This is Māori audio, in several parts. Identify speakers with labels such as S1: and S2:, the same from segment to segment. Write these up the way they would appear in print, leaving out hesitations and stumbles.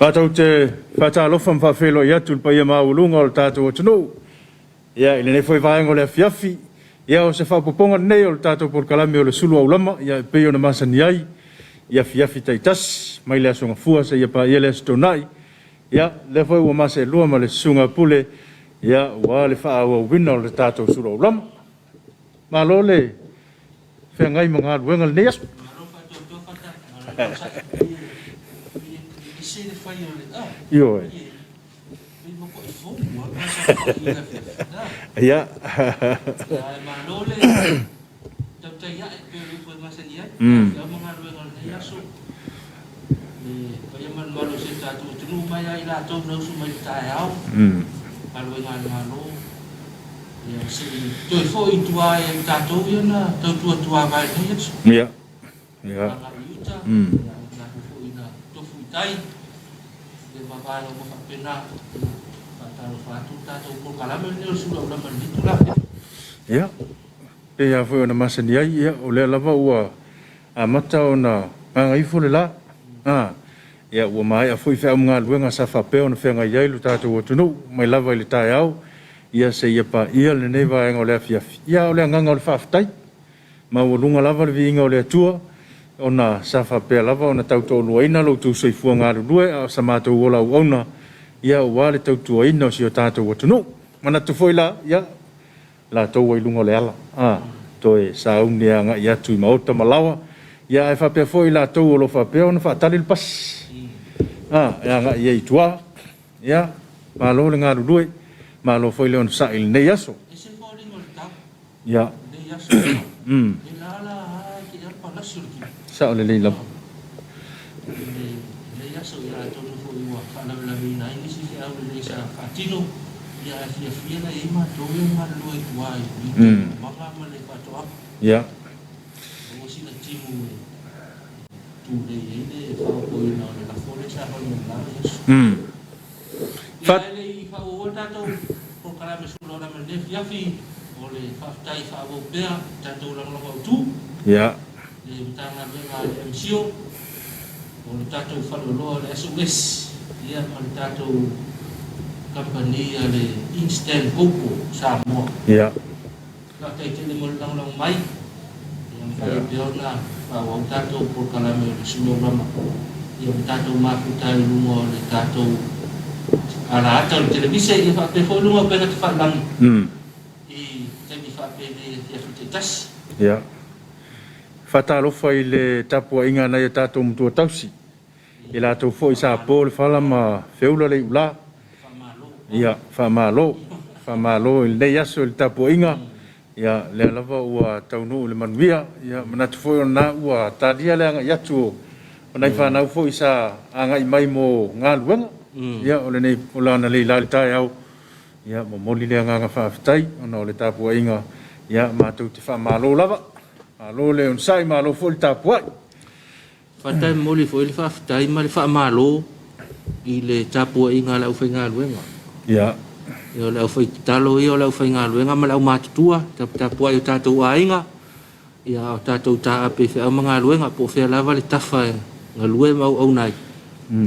S1: Patau te whatalofa mwhawhelo i atu pa ia maulunga o le tātou atunu. Ia, ili nei foi vaenga o le Afiafi. Ia, o se whapoponga nei o le tātou porkalami o le Suluaulama. Ia, pei o na masani ai. Ia, Afiafi taitas. Mai le asonga fua sa ia pa ia le astonai. Ia, le foi ua masa e lua ma le sunga pule. Ia, ua le wha awa wina o le tātou Suluaulama. Malo le whengai mga aluenga le neas. Yo. Ya. Ya. Ya. Ya, ya foi ona masani ai ia o le lava ua amata ona ngai fo le la. Ya ua mai a foi fa mga luenga sa fa pe ona fenga ia lu tatou tunu mai lava le tai au ia se ia pa ia le nei va ngo le Afiafi. Ia o le nganga o le faaftai. Ma o lunga lava le vinga o le tua. Ona sa fa pe lava ona tauto luaina lo tu sei fuanga lue a sa mato ola ona ia wale tauto ina si o tato watunu mana tu foi la ia la to wai lungo le ala to e sa unia nga ia tu maota malawa ia e fa pe foi la to lo fa pe ona fa tali pas ia nga ia itua ia malo le nga lue malo foi le on sa il ne yaso ia sa ole le lam le ya so ya to fo i wa kana la mi na ni si ya ole sa atino ya Afiafi na i ma to yo ma lo i wa i ma ma le pa to ya o si na timu tu de ye fa ko i na le fo le sa ho ni na fa le i fa o ta to ko kala me sulo na me Afiafi ole fa tai fa bo be ta to la lo tu ya le tanga venga le MCO o le tatou whaloloa le SOS ia ma le tatou kampania le Instant Popo Samoa ia ka kei tele mo le langlang mai ia mwhai peona o tatou porkalame o le Suluaulama ia ma tatou maputai lunga o le tatou ala ata o le televise ia whape fo lunga pena te whalangi i temi whape le Afiafi te tasi ia Fatalofa i le Tapuaiga na ia tatou mutua tausi. I latou fo'i sa po le fala ma feula le ula. Ia, whamalo. Whamalo i nei aso i le Tapuaiga. Ia, le alava ua taunu le manuia. Ia, manatu fo'i ona ua tadia le anga iatu. Ona i whanau fo'i sa anga i mai mo ngā luenga. Ia, o le nei o lana le ilali tai au. Ia, mo moli le anga whaafitai. Ona o le Tapuaiga. Ia, mātou te whamalo lava. Alo le on sai malo fo le Tapuai.
S2: Fatai moli fo le faaftai ma le fa malo i le Tapuaiga la ufainga luenga.
S1: Ya.
S2: Yo la ufai talo yo la ufainga luenga ma la matutua Tapuai o tatou ainga. Ya o tatou ta ape fe mga luenga po fe lava le tafa nga lue mau au nai.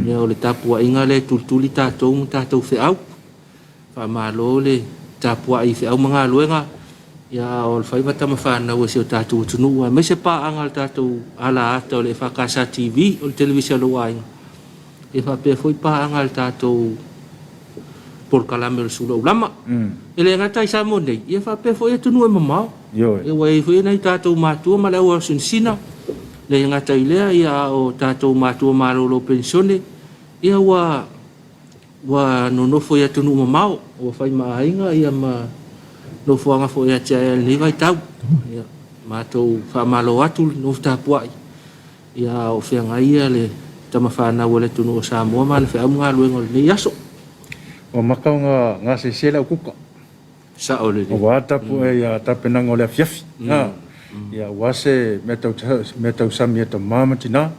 S2: Ya o le Tapuaiga le tultuli tatou fe au. Fa malo le Tapuai fe au mga luenga. Ya o fai mata mafana o se tatou tunu me se pa angal tatou ala ata o le EFKS TV o le televisia lo ai e fa pe foi pa angal tatou por kalame o Suluaulama ele ngata i Samoa nei e fa pe foi tunu e mama
S1: yo
S2: e wai foi nei tatou matua ma le o sinsina le ngata i le ia o tatou matua marolo pensione ia wa no foi tunu mama o fai mainga ia ma no fuanga fo ia tia ni vai tau ia matou fa malo atu no Tapuai ia o fenga ia le tama fa na wole tunu o Samoa ma le fa mga luengo ni yaso
S1: o makau nga se sela kuka
S2: sa ole
S1: o wata pu ia tapenanga o le Afiafi ia wase metau sami to mama tina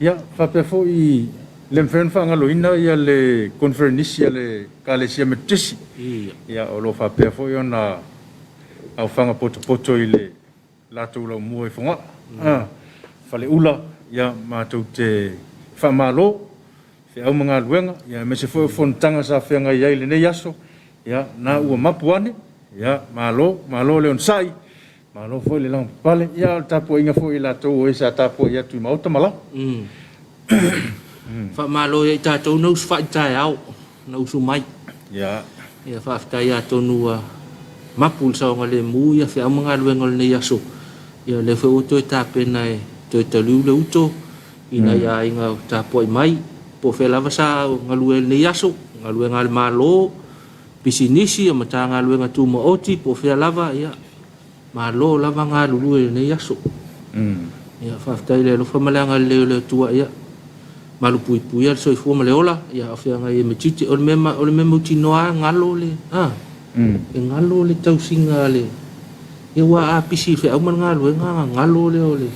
S1: ia fa pe fo i le mfen fa ngaloina ia le conference ia le kalesia metisi ia o lo fa pe fo ona au fanga poto i le latou lau mua i fonga fale ula ia matou te whamalo
S3: fe au mga luenga ia me se foi fontanga sa fe ngai ai le nei aso ia na ua mapuane ia malo le on sai malo foi le lang pale ia Tapuaiga foi la to e sa Tapuaiga tu mau tamala
S2: fa malo ia tatou no fa tai au no su mai
S3: ia
S2: fa tai atonu mapul sa ngale mu ia fe mga luenga le nei aso ia le foi o to tapena e to talu le uto ina ia inga Tapuai mai po fe lava sa ngalue le yaso ngalue ngal malo pisinisi mata ngalue ngatu mo oti po fe lava ia malo lava ngalue le yaso ia fa tai le lo fa malanga le tua ia malu pui pui al so fu male ola ia fa nga e metiti o le mema tinoa ngalo le e ngalo le tau singa le ia wa a pisi fe au man ngalue ngalo le ole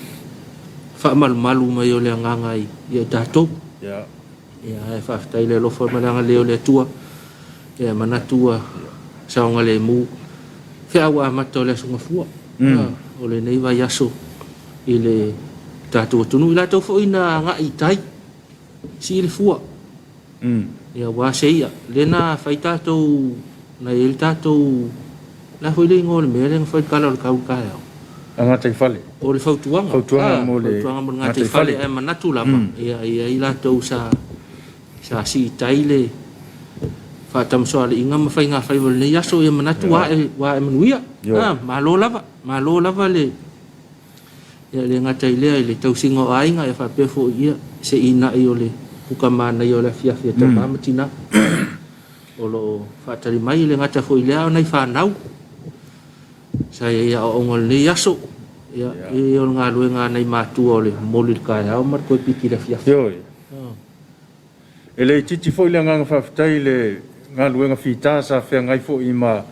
S2: fa malu mai ole ngangai ia tato ia fa tai le lo fa malanga le tua ia manatua sa nga le mu fe awa mato le sunga fu ole nei va yaso ile tato tunu ila to fo ina nga itai si le fu ia wa seia le na fa tato na il tato la foi le ngol me le foi kala o kau ka
S3: anga tai fale
S2: o le fautuanga
S3: mo le
S2: nga tai fale e manatu lama ia ila to sa si taile fa tam so ale inga mafai nga fai le yaso e manatu wa e manuia malo lava le ia le nga taile le tau singo ainga e fa pefo ia se ina i ole puka mana i ole Afiafi ta matina o lo fa tali mai le nga ta fo ile na fa nau sa ia o ngol le yaso ia e o nga lu nga nei matu ole molil ka ya o mar ko piki le Afiafi
S3: ele titi foi le nga fa tai le nga lu nga fita sa fe ngai fo i ma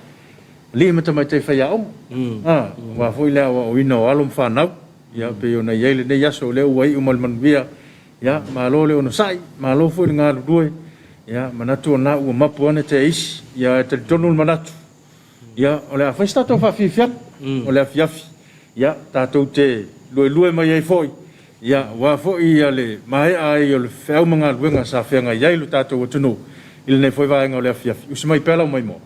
S3: li mata mai te fa ya wa foi le o ino alum fa nau ia pe ona yele ne yaso le wai umal man via ya malo le ono sai malo foi nga lu due ya manatu na u mapuane te is ya te tonul manatu ya ole a festa to fa fifia ole a Afiafi ya tatou te lue mai ai foi ya wa foi ia le mai ai ole feu manga luenga sa fenga ia lu tatou tunu ile nei foi vai nga ole a Afiafi u mai pela mai mo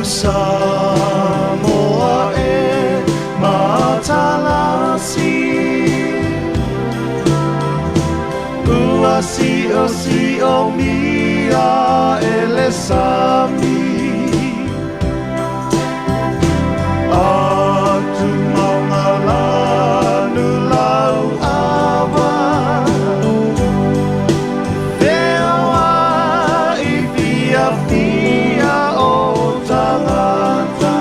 S4: Samoa e matalasi Ua si o mia ele sami Atu maunga lanu lau awa Teoa i fia o tangata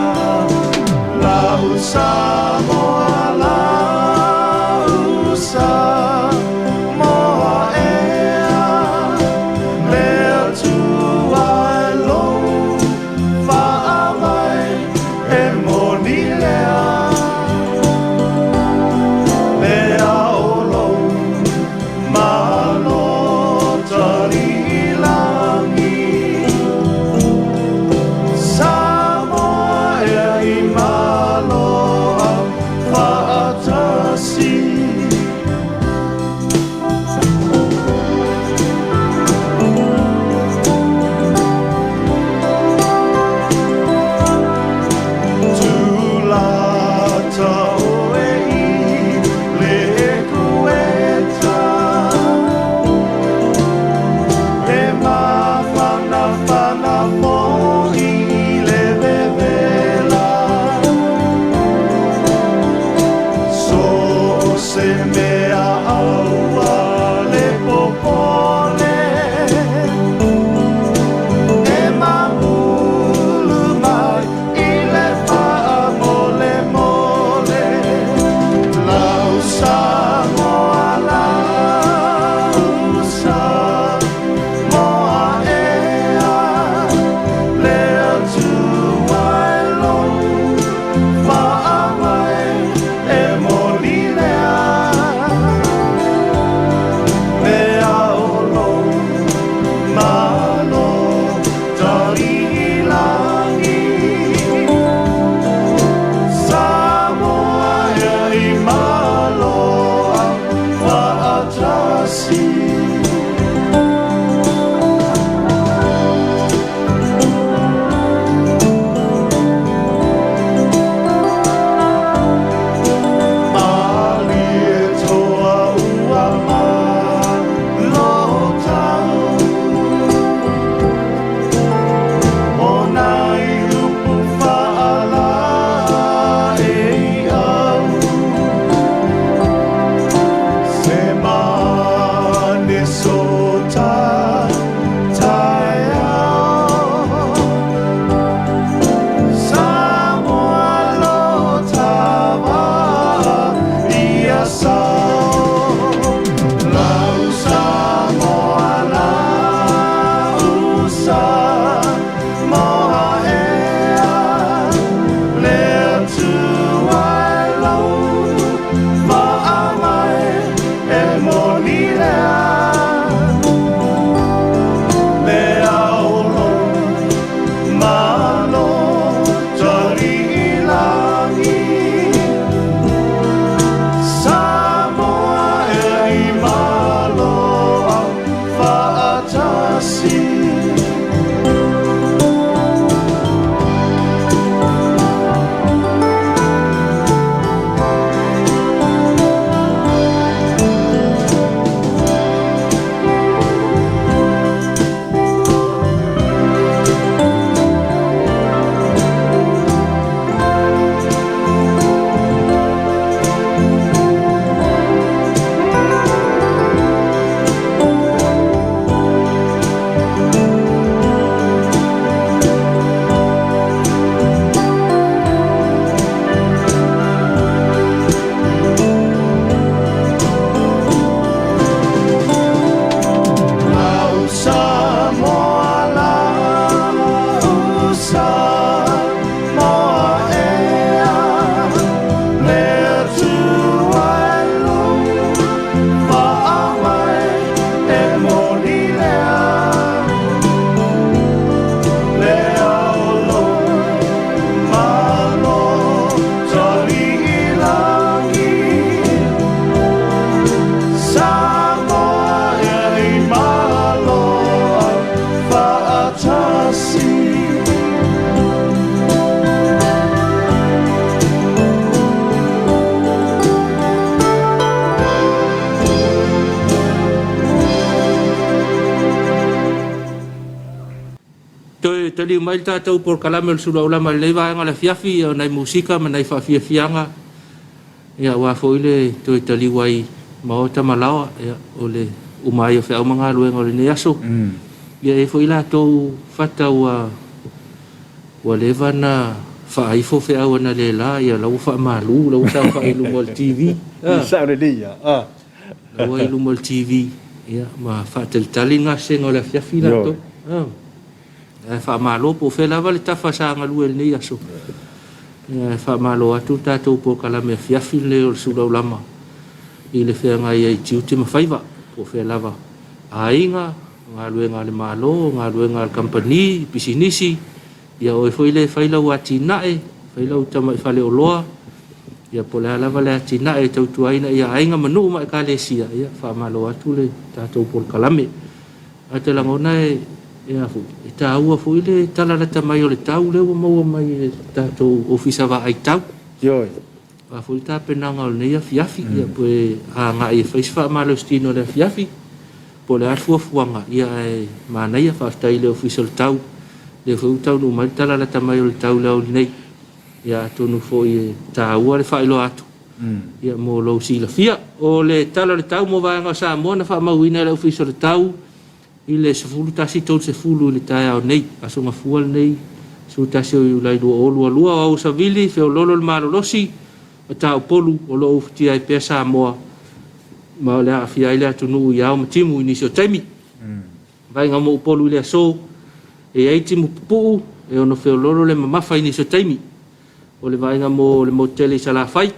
S4: Lau Samoa lau Samoa ea Lea tuai lou whaamai e moni lea Lea o lou malo tari langi Samoa ea i malo a whaatasi Tulata oe i le kueta E mawhana mo i le vevela So se mea aua le popole E mahulu mai i le wha mole mole Lau Samoa lau Samoa ea Lea tuai lou whaamai e moli lea Lea o lou malo tari langi Samoa ea i malo a whaatasi Mali e toa ua ma lo tau O nai upu whaala e au Se mane so tai au Samoa lo tawa ia sao Lau Samoa lau Samoa ea Lea tuai lou Whaamai e moni lea Lea o lou malo tari langi Samoa ea i malo a whaatasi Lau Samoa lau Samoa ea Lea tuai lou Whaamai e moni lea Lea o lou malo tari langi Samoa ea i malo a whaatasi
S2: tali mai tātou por kalame o Suluaulama le vaenga le Afiafi o nei musika ma nei whaafiafianga. Ia wa foile tali wai maota malawa ia o le umai o whao mga luenga o le ne aso. Ia e foila tau whata wa lewa na whaaifo whao na le la ia lau wha malu, lau tau whailu mo le TV.
S3: Sa le dia.
S2: Lau wailu mo le TV. Ia ma whaatalitali ngā senga o le Afiafi la tau. Fa malo po fe la vale ta fa sa ngalu el ni aso fa malo atu tatou po kala me Afiafi le o Suluaulama i le fe nga ia i tiuti ma faiva po fe lava ainga ngalu nga le malo ngalu nga company pisinisi ia o foi le faila wa tinae faila o tama fale o loa ia po la lava le tinae tau tuaina ia ainga manu ma ka le sia ia fa malo atu le tatou po kala me atela ngona ia fu ta ua fu ile tala la tamai o le tau le o mau mai tatou ofisa va ai tau
S3: Yo.
S2: va fu ta penanga o le Afiafi ia poe a nga i fa malo stino le Afiafi po le afu fuanga ia e mana ia fa sta ile ofisa le tau le fu tau no mai tala la tamai o le tau le o nei ia tonu fo i ta ua le fa ilo atu ia mo lo si la fia o le tala le tau mo va nga Samoa na fa mauina le ofisa le tau ile se fulu tasi tau se fulu le tai au nei aso nga fual nei su tasi o lai do olu lua au savili fe o lolo le malolosi ta o polu o lo ufti ai pe Samoa ma le afia ile atunu ia o timu inisio taimi vai nga mo polu le so e ai timu pu e ono fe o lolo le mamafa inisio taimi o le vai nga mo le moteli sala fai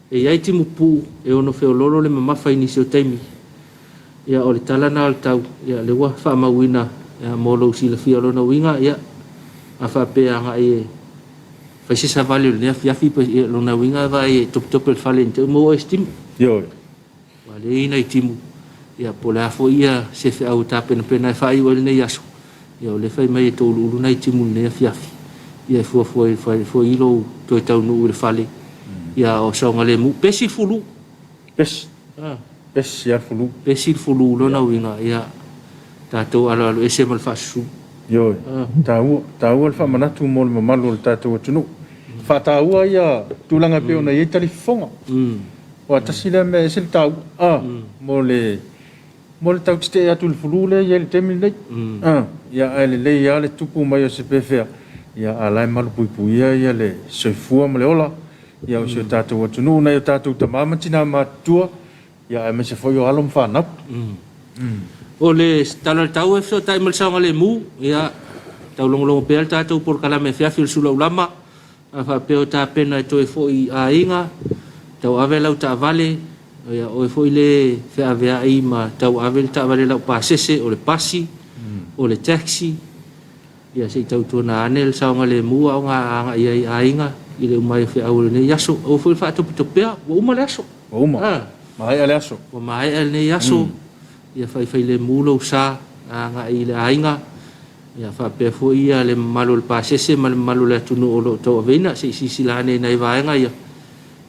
S2: e ai timu pu e ono fe o lolo le mamafa inisio taimi ia o le talana al tau ia le wa fa mawina ia mo lo si le fia lo na winga ia a fa pe anga e fa si sa vale le Afiafi pe lo na winga va e top el falente mo estim
S3: Yo.
S2: vale ina i timu ia po la fo ia se fe au ta pena fa i wal ne yaso ia le fa mai to lu na i timu ne Afiafi ia fo i lo to tau no le fale ia o so ngale mu pesi fulu
S3: Pes. Pes ya fulu.
S2: pesil fulu lo na winga ia tatou alo ese mal fasu
S3: Yo. Tau al fa manatu mo le mamalu le tatou tunu. Fa tau ia tulanga pe ona ia telefonga. O tasila me sil tau. Mo le tau tste atu le fulu le ia le temi nei. Ia ale le ia le tupu mai o se pefa. Ia ala malu pui ia le sefua mo le ola. Ia o se tatou tunu na ia tatou tamama tina matua. Ia me se foi o alom fa na.
S2: o le tala tau e so tai mal sanga le mu ia tau long pe tatou por kala me Afiafi Suluaulama a fa pe o ta pena to e foi a inga tau ave lau ta vale ia o e foi le fe ave ai ma tau ave ta vale lau pasese o le pasi o le taxi ia se tau to na anel sanga le mu o nga ia a inga i le mai fe au le yaso o foi fa to pe o uma le aso
S3: O uma. Mai ale aso.
S2: o mai el ne yaso ia fai le mulo sa nga i le ainga ia fa pe fo ia le malo le pasese mal malo le tunu o lo to vena si silane nei vaenga ia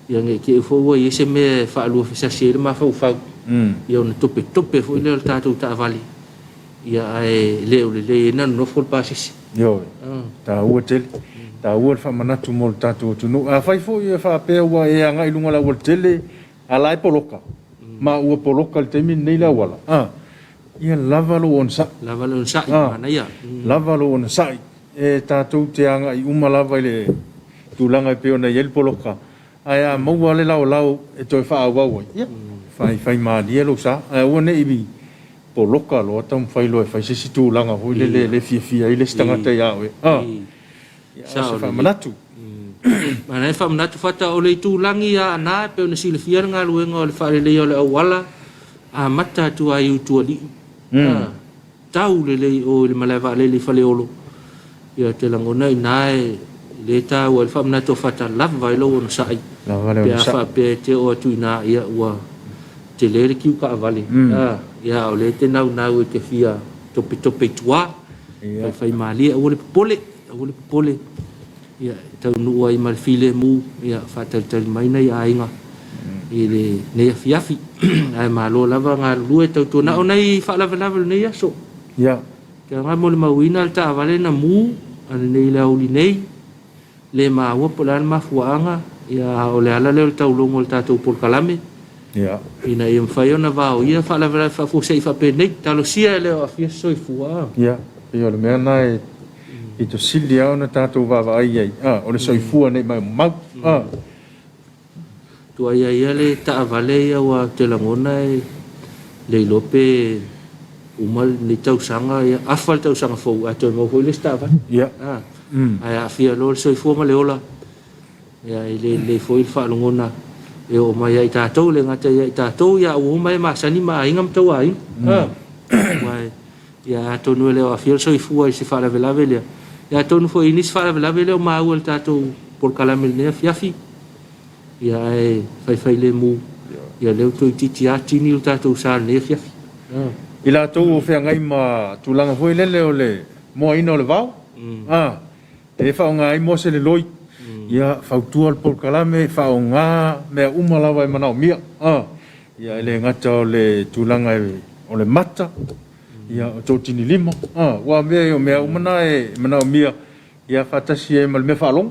S2: nge ke fo wo ia se me fa lu fa se ma fa ia on tope fo le tatou ta vali ia ai le na no fo pasese
S3: Yo. Ta ua tele. Ta ua fa manatu mo le tatou tunu. A fai fo ia fa pe wa e anga i lunga la ua tele ala e poloka. Ma ua poloka le temi nei la wala. Ia lava lo on sa.
S2: lava le sa mana ia
S3: Lava lo on sa. E tatou te anga i uma lava i le tulanga i peo na iel poloka. Aia maua le lau e toi wha awawai. Ia. Fai maadia lo sa. Aia ua ne ibi poloka lo atam fai lo e fai sisi tulanga. Hoi le fia i le stangata ia oe. Ia sa wha manatu.
S2: mana e fa manatu fata o le tulangi a na pe ona sile fia nga luenga o le fa le o le awala a mata tu ai tu ali tau le o le malava le fa le olo ia te langona nai le ta o le fa manatu fata lava lo on sai
S3: Lava le
S2: pe
S3: on sa.
S2: fa pe te o tu na ia wa te le ki ka vale ia o le te nau e te fia tope tua fai mali o le pole ia tau nu ai mal file mu ia fatal mai nei ainga ile nei Afiafi ai malo lava nga lu tau tona o nei fa lava nei so
S3: Ia.
S2: Ke nga mo le mawina ta vale na mu ane nei la uli nei le ma wa polan ma fuanga ya ole ala le taulongo le tatou por kalame
S3: ya
S2: ina im fayo na va o ia fa la vera fa fu sei fa pe nei talo sia le o afia soi fua
S3: ya yo le mena e to silia ona tatou va ai ole soifua nei mai mau
S2: tu ai ai le ta vale ia wa te langona le lope umal ni tau sanga ya afal tau sanga fo ato mo ko le sta va
S3: ya
S2: ai afia lo soifua ma le ola ya le foi fa longona e o mai ai tatou le ngata ai tatou ya o mai ma sani ma ingam tau ai mai ya tonu le afia soifua se fa la vela vela ya tonu foi inis fa la vela vela ma o tatou por kalamel ne Afiafi ya e fai le mu ya le to titi ati ni tatou sa ne Afiafi
S3: ila to fe ngai ma tulanga foi le le mo ino le vau e fa ngai mo se le loi ya fautua por kalame fa nga me uma lava mana mia ya le ngata le tulanga o le mata ya to tini limo wa me o me uma e mana mia ya fatasi e mal me falong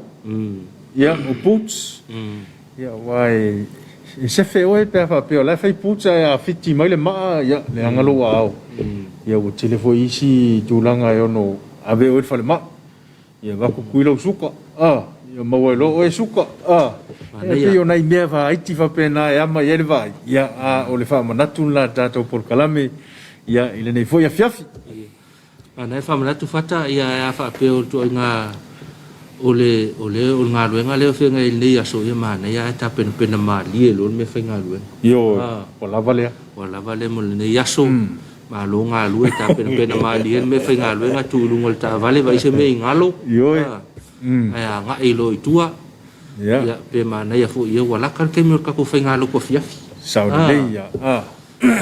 S3: ya o puts ya wai se fe o pe fa pe la fe puts ya fiti mai le ma ya le angalo wa ya o telefo isi tulanga yo no ave o fa le ma ya va ku kuilo suka ya mau lo e suka e yo nai me va iti fa pena ya ma ye va ya o le fa manatu la tato por kalame ya ile nei foi Afiafi
S2: ana fa manatu fata ya fa pe o to nga ole nga luenga le fe nga ile ya so ya mana ya ta pena ma li lo me fe nga luenga
S3: yo o la vale
S2: mo le ya so ma lo nga lu ta pena ma li me fe nga luenga tu lu ngol ta vale vai se me ngalo
S3: yo
S2: aya nga ilo itua ya pe mana ya fo ia wala kan ke mi ka ko fe ngalo ko Afiafi
S3: saudade ya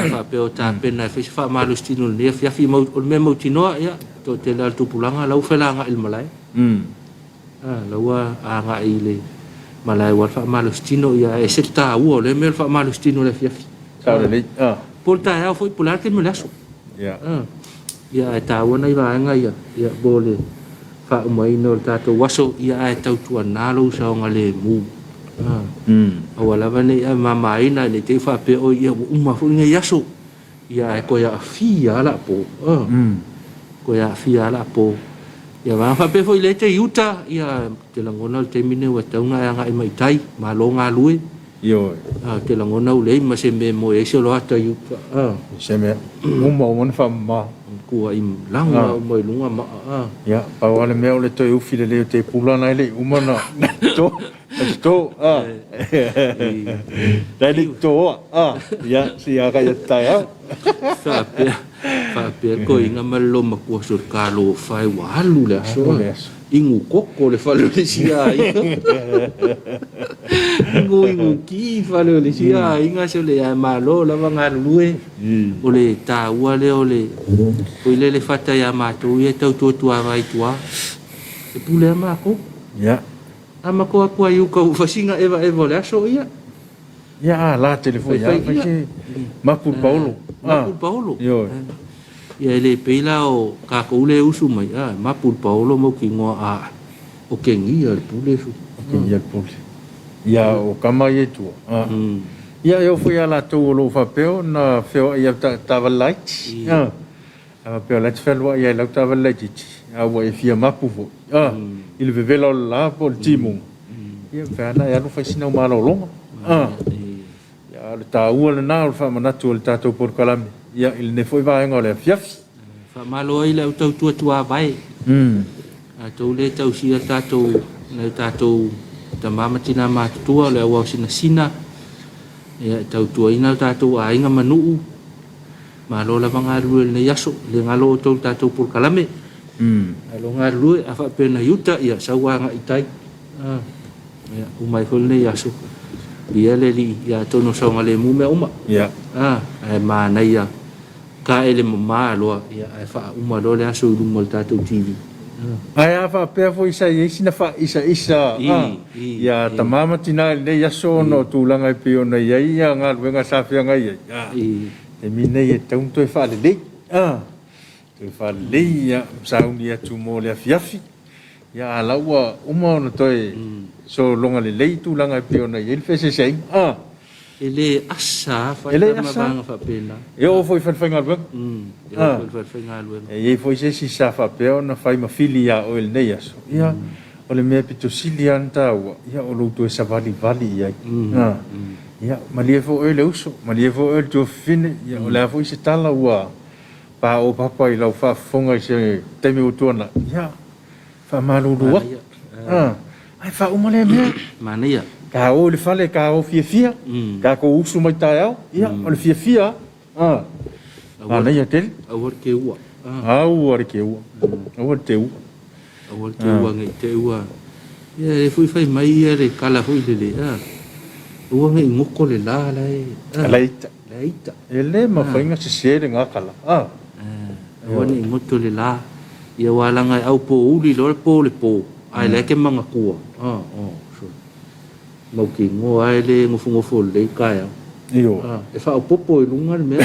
S2: fa pe o ta pena fe fa malo stino ne Afiafi mo me mo tino ya to te la tu pulanga lau fe la nga il malai lawa nga ile malai wa fa malo stino ya e se ta u le me fa malo stino le Afiafi
S3: saudade
S2: porta ya foi pular ke me laso ya ta wona iba nga ya bole fa mai no tato waso ia e tau tua nalo sa nga le mu awala vane ia mama ina le te fa pe o ia uma fu nga yaso ia e ko ya fia la po ko ya fia la po ia va fa pe foi le te yuta ia te langona te mine wa tau nga nga mai tai ma lo nga lui
S3: yo
S2: te langona u le ma se me mo e se lo ata yuta
S3: se me uma mon fa ma
S2: kua im langa mo lunga ma
S3: ya pa wale me ole to u file le te pulana ile umana to dai to ya si aga ya ta ya fa pe ko inga malo ma ko sur kalo fai walu le so ingu koko le falo le sia ingu ki falo le sia inga so le malo la vanga lue ole ta wale ole le fata ya mato ye tau tua vai tua e pule ma ko ya
S2: ama ko aku ayu ko fasinga eva le so ya
S3: la telefone ya Mapul Paulo yo
S2: ya le pela o ka ko le usu mai Mapul Paulo mo ki ngo o kengi ya pule su
S3: ya o kama ye tu ya yo fui ala to lo fa peo na feo ya ta light pe la tfelo ya la ta light wa fia mapu il veve la por timon ya fana ya no fa sina malo longa ya ta ua na fa manatu ta to por kalame ya il ne foi va ngole Afiafi
S2: fa malo ile o tau tua vai a to le tau sia tato na tato ta mama tina ma tua le wa sina ya tau tua ina tato a inga manu malo la banga ru le yaso le ngalo to tato por kalame alo ngaru a fa pena yuta ya sawa nga itai ya umai hol le yaso dia le li ya to no so ngale mu me uma
S3: ya
S2: ai ma na ya ka ele ma lo ya ai fa uma lo le aso du mol tato TV
S3: ai fa pe fo isa na fa isa ya tamama tina le yaso no tulanga pe ona ya nga wenga safia nga ya e mine ye tonto fa le e fa leia sauni atu mo le afiafi ia alaua uma ona toe so longa le lei tulaga e pe ona ia le fesesei
S2: ele asa fa
S3: Ele
S2: ma
S3: asa.
S2: banga fa pena
S3: e o foi falfaigaluega
S2: ya fa ngalu
S3: e iai foi se sisa faapea ona fai mafili ia o i lenei aso ia o le mea pitosili ana taua ia o loutou e savalivali iai ia malie foʻi o le uso malie foʻi o le tuafifine ia o le a foʻi se tala ua paʻo papa i lau faafofoga i se taimi utuana ia faamalulu atu ai faauma le mea
S2: mana ia
S3: ka o le fale ka o fiafia ka ko usu mai taeao ia o le fiafia ana ia tele
S2: awar ke ua
S3: au ore ke ua au te ua
S2: awar ke ua ngai te ua ia e fui fai mai ia le kala fui le ua ngai ngoko le la lai
S3: leita
S2: leita
S3: ele ma fainga se sere ngakala
S2: ua ni ngoto le la ia wala ngai au po uli lo le po ai le ke manga kua mau ki ngo ai le ngofo le kai
S3: io
S2: e fa o popo i lunga le mea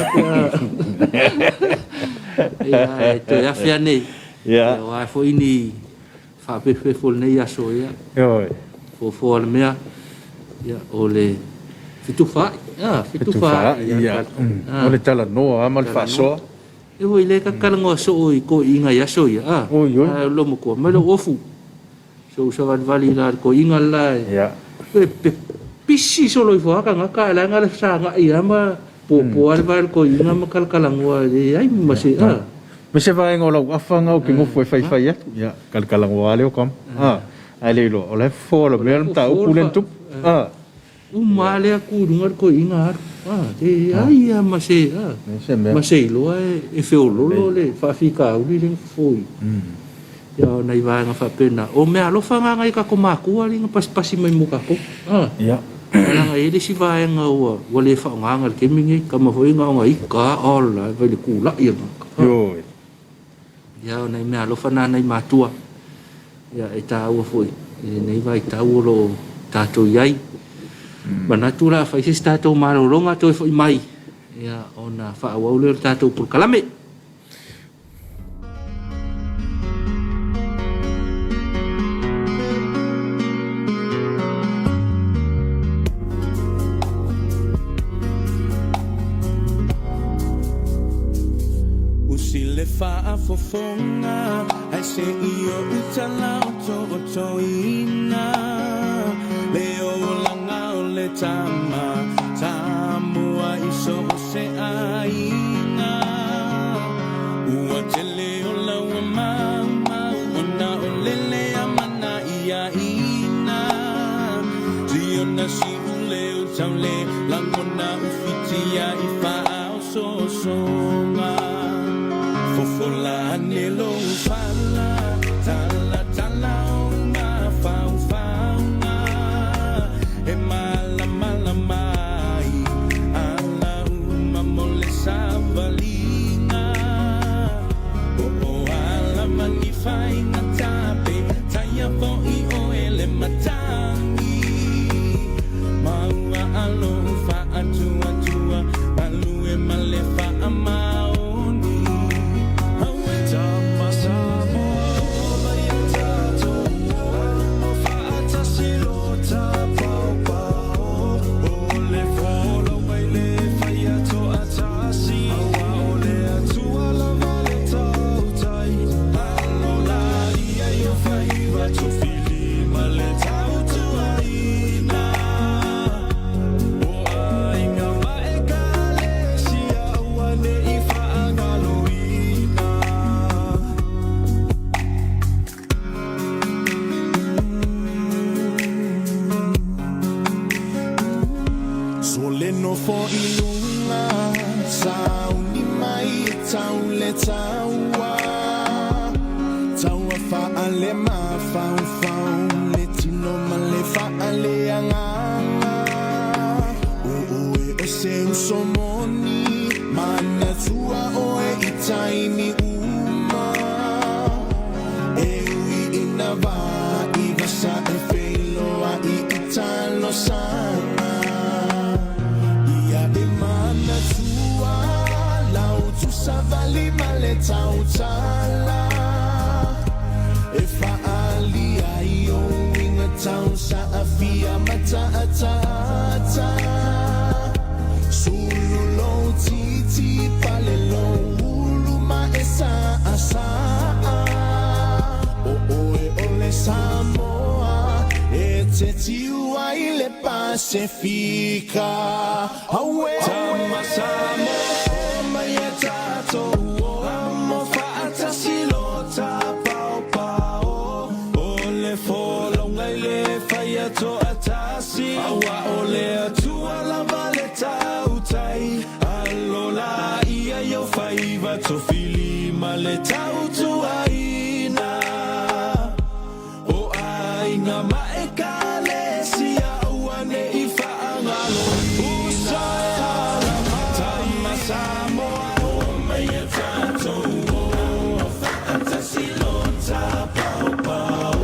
S2: ia te afia nei
S3: ia
S2: wa fo ini fa pe fo nei aso ia
S3: oi
S2: fo le mea ia ole fitufa
S3: ia o le tala no amal fa so
S2: e wo ile ka kalango so i ko inga ya so ia
S3: oi
S2: lo mo ko me lo ofu so sa vali la ko inga la
S3: ia
S2: pisi solo i whaka ngaka la ngale sa nga ia ma po al val ko inga ma kalkalangwa ai ma se
S3: me se vai ngola afanga o ki ngofo e fai atu ia kalkalangwa le o kam ai le lo o le fo lo me ta o pulen tu
S2: male aku dungar ko inga te ai ma se ma se lo e fe lo le fa fika u le foi ya nai va nga fa pena o me alo fa nga ka ko maku ali nga pas mai muka ko
S3: ia
S2: nga ele si va nga o le fa nga ke mingi ka ma foi nga i ka all la va le kula ia
S3: yo
S2: ya nai me alo fa na nai matua ya eta o foi nei vai ta o lo tato yai mana tura fa isi tato malo longa to foi mai ya ona fa o le tato por kalame
S4: Fofonga ai se io utala to ina leo langa le tama tamua iso se aina ua tele ola wa mama ona olele amana ia ina ziona si ule utale langona ufitia ifa so songa fofola nelo fala tala uma fauna e mala mai ala uma mole savalina o ala mani fai na tape taya po I o ele matangi maua alo fa atua alu e male fa ama for ilunga sauni mai taule taua fa ale ma fa le tino male fa ale anga o se somoni mana tua o itaimi uma e inava ivasa e felo a italo sana savali male le tautala e faali ai o inga tau sa afia mataatata sululo titi palelo ulu ma esa asa o e ole Samoa e te tiu ai le Pacifica awe tama Samoa mai tato mo faata silota pao pao ole folo ngai le faia to atasi awa ole atua la vale tautai alola ia yo faiva to fili male tautu aina o aina maekale sia uane ifa angalo usaya tama Samoa mai tato faata silota pao pao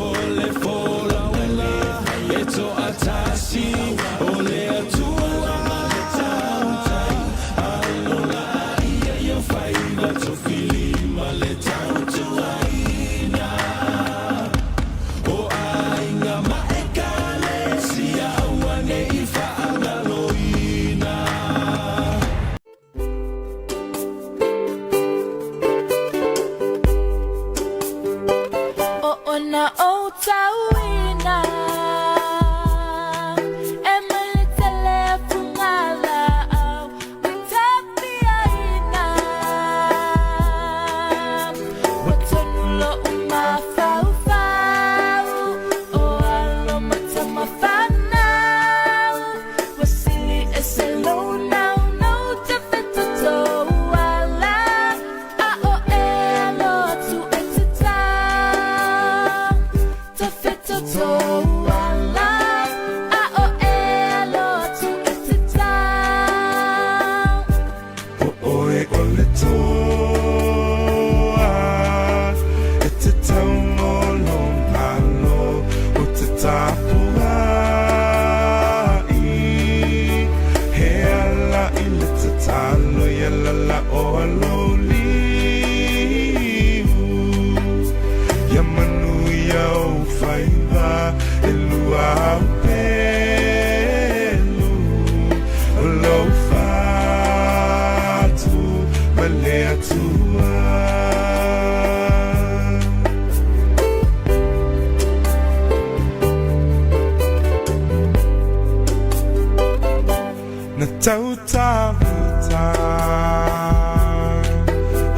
S4: ole folo ngai to atasi ole atua male tautai alola ia yo faiva to fili male tautu aina o ainga maekale sia uane ifa angaloina
S5: o ona o tauina Emily telefungala utapiaina watonulo umafau o alo matamafana wasili eselona no tafetoto wala a o elo tu etita tafetoto wala a o elo tu etita
S4: Oe ole toa e te tau mono malo o te tapuai he ala i le te talo i ala o aloliu ia manu ia o whaiva e lua au pelu o lau fatu ma le atua na tautamuta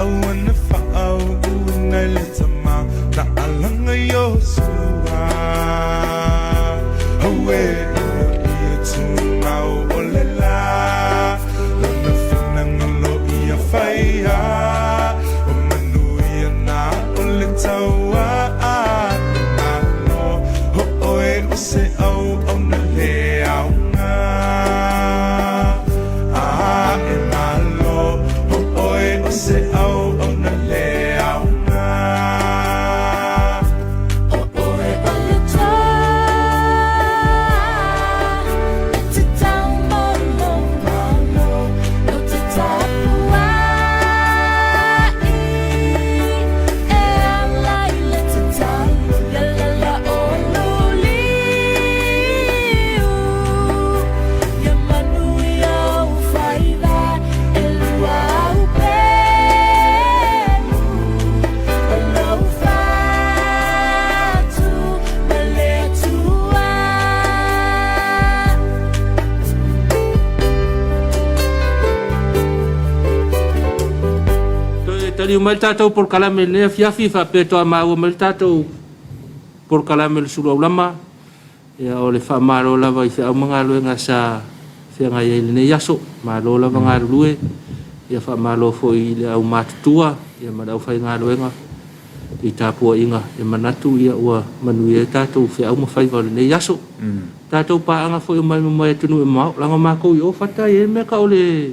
S4: awana whaau uina le tama na alanga yo sua hawe ina ia tumau o le la lana whanangalo ia whaia o manu ia na o le taua no ho oe o se au au na le au ngā e malo ho oe o se au au na le au ngā
S5: o oe ole te tau mono malo o te tapuai e ala i le te tau yalala o loliu ia manu ia o whaiva e lua au pelu o lau fatu ma le atua
S2: Tali mai tatou por kalame le Afiafi fa peto ama o mai tatou por kalame le Suluaulama ya ole fa maro lava i fa mga luenga sa fe nga ye le yaso malo lava nga lue ya fa malo fo i le au matutua ya madau fa nga luenga i Tapuaiga e manatu ia ua manu ia tatou fe au mafai va le yaso tatou pa anga fo mai mai tunu e mau langa mako i o fata e me ka ole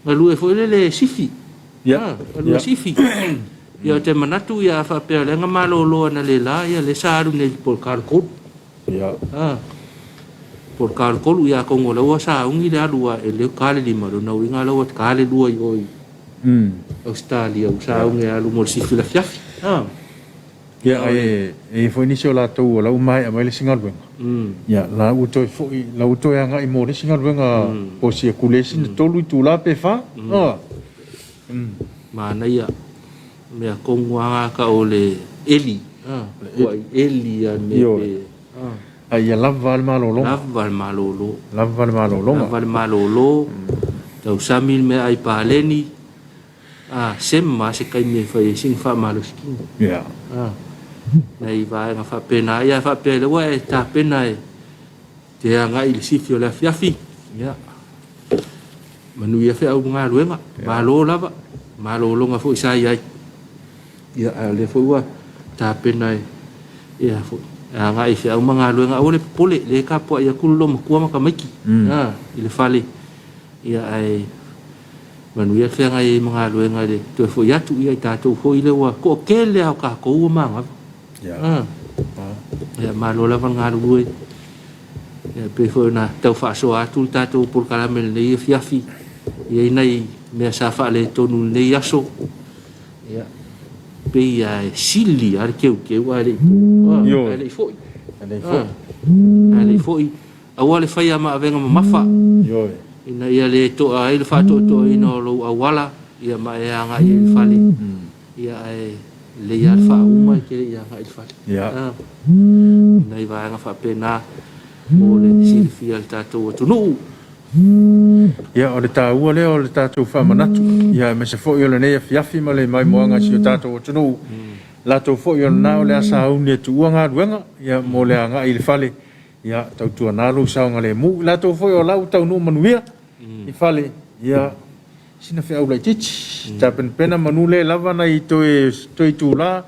S2: nga lue fo le sifi ya lu sifi ya te manatu ya fa pe le nga malo lo na le la ya le saru ne por kalkol
S3: ya
S2: por kalkol ya ko ngola wa sa ungi le alua e le kale di maro na winga lo wat kale lua i oi Australia o sa o nge alu mo si Afiafi.
S3: Ya e foi ni so la to la mai a mai le singal wen. Ya la u to foi la u to nga i mo le singal wen po si ku le sin to lu tu la pe fa.
S2: Mana ia me ko ngwa ka ole Eli. Wa Eli a me pe.
S3: Ai ya laval malolo.
S2: Laval malolo.
S3: Laval malolo.
S2: Laval malolo. Tau samil me ai paleni. Sema se kai me fai sing fa malo skin.
S3: Ya.
S2: Nei vai nga fa pena ia fa pele wa ta pena e. Te nga il sifio la Afiafi. Ya. Manu ia fa au nga luenga. Malo lava. Malo longa fo isa ia. Ya le fo wa ta pena e. Ya fo. Nga i fa au nga luenga o le pole le ka po ia kulo mo kuama ka maki. Ile fale. Ya ai manu ia fa nga i mga luenga le to fo ya tu ia ta to fo ile wa ko kele au ka ko manga.
S3: Ya.
S2: Ya malo la van nga luoi. Ya pe fo na tau fa so atu ta to por caramel le Afiafi. Ia nei me sa fa le tonu le aso. Ya. Pe ia sili ar ke wa le. Ale foi. Ale foi. Awale fai ama venga mafa.
S3: Yo.
S2: Ina ia le to ai le fa to ino lo awala ia ma ia nga i fali. Ia ai le ia fa uma ke ia nga i fali.
S3: Ya.
S2: Nei va nga fa pena o le silfia al tato tu no.
S3: Ya o le ta ua le o le tatou fa manatu. Ya me se fo yo le nei Afiafi ma le mai moanga si o tatou tunu. La to fo yo na o le asa u ne tu nga duenga ya mo le nga i le fale. Ya tau tu na lu sa nga le mu la to fo yo la tau no manuia. I fale ya sina fe au la tich. Ta pen pena manule lava na i to e tu la.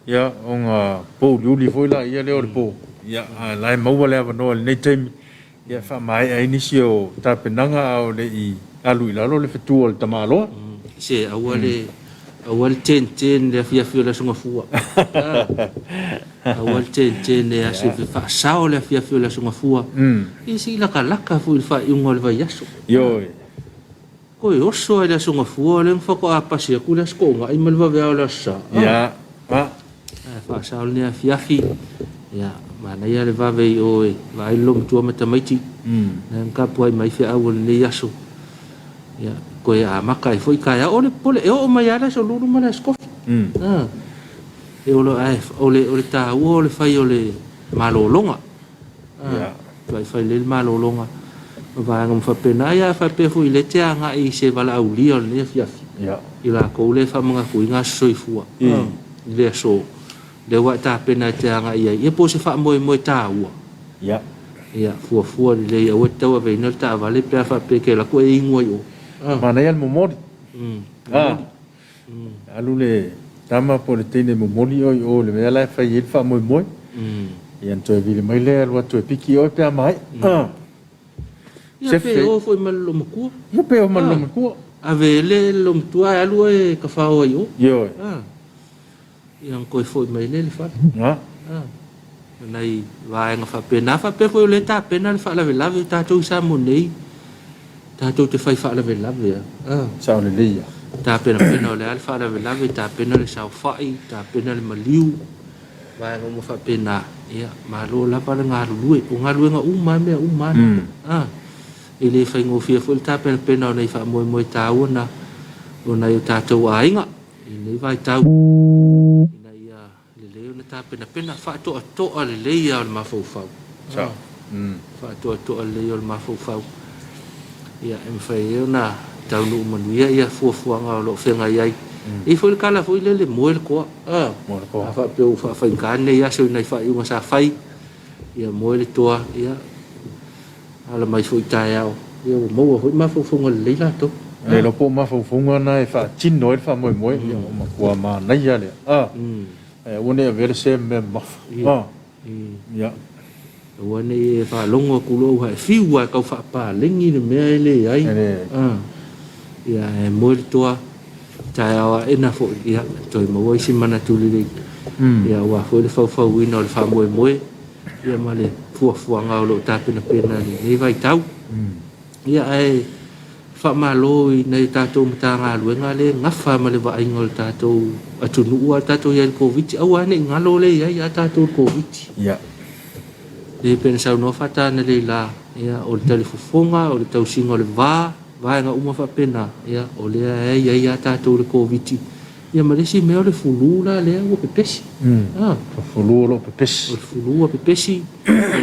S3: Ya onga po li foi la ia le o po. Ya la mo le ava no le nei time. Ya fa mai ai ni sio ta penanga o le i alu ila lo le fetu o le tamalo.
S2: Se awal ten le Afiafi la sunga fua. Awal ten le asu fa sao le Afiafi la sunga fua. Isi la kalaka fu il fa un ol vai aso.
S3: Yo.
S2: Ko e oso le sunga fua le fa ko apa sia ku le skonga i malva ve ala sa.
S3: Ya.
S2: Fa sao le Afiafi. Ya, mana ia le vave o e vai lom tua mata maiti. Nang ka puai mai fe awol le aso. Ya, ko ia maka e foi kaya o le pole e o mai ala so lulu mana skof. E o lo ai o le ta o le fai o le malolonga.
S3: Ya.
S2: Vai fai le malolonga. Va ngam fa pena ia fa pe foi le te anga i se vala au li o le Afiafi.
S3: Ya.
S2: Ila ko le fa manga ku nga soifua. Le so le wa ta pena te anga ia e po se fa mo ta ua.
S3: Ya.
S2: Ya fua le ia o ta ve no ta vale pe fa pe ke la ko e ngoi o.
S3: Mana ia momori. Alu le tama po le tene momori o le mea la fa il fa mo. Ian to vi le mai le alu to piki o pe mai.
S2: Ya pe o foi mal lo mku.
S3: Ya pe o mal lo mku.
S2: Ave le lo mtua alu e ka fa o yo.
S3: Yo.
S2: Ian ko foi mai le fa. Nei vai nga fa pe foi le ta pena le fa la ta to sa mo nei. Ta to te fai fa la ya.
S3: Sa le le.
S2: Ta pena le alfa la ta pena le sa fai, ta pena le maliu. Vai nga mo fa pena. Ia malo la pa nga lu o nga lu nga uma me uma. Ele fai ngo fia fo ta pena nei fa mo ta ona. Ona yo ta to ainga. Ini vai tau. Ina ia le ona ta pena fa to le ia o ma fo fa.
S3: Sa.
S2: Fa to le ia o ma fo fa. Ia em fai ona tau no manuia ia fua nga lo fenga iai. I foi kala foi le moel ko.
S3: Moel ko.
S2: Fa pe fa kane ia so nei fa unha sa fai. Ia moel toa ia. Ala mai foi tai ao. Ia mo foi ma fonga le la to.
S3: Le lo po ma fonga na e fa chino e fa mo ia ma ko ma na ia le. One vere se me ma. Ia.
S2: Wane fa longo kulo ha fiwa ka fa pa lengi le me le ai. Ya mo toa tai awa ena fo ia to mo isi mana tuli ya wa fo le fa wino le fa mo ia male fu nga lo ta pena ni vai tau ia ai malo nei tatou matanga luenga le ngafa ma le vainga o tatou atunu tatou ia covid au ane ngalo le ia tatou covid
S3: ya
S2: le pensa no fata na le la ia o le telefonga o le tausinga o le va nga uma fa pena ia o le ia tatou le covid ia malesi me o le fulula le o pepesi
S3: fulu lo pepesi
S2: o fulu o pepesi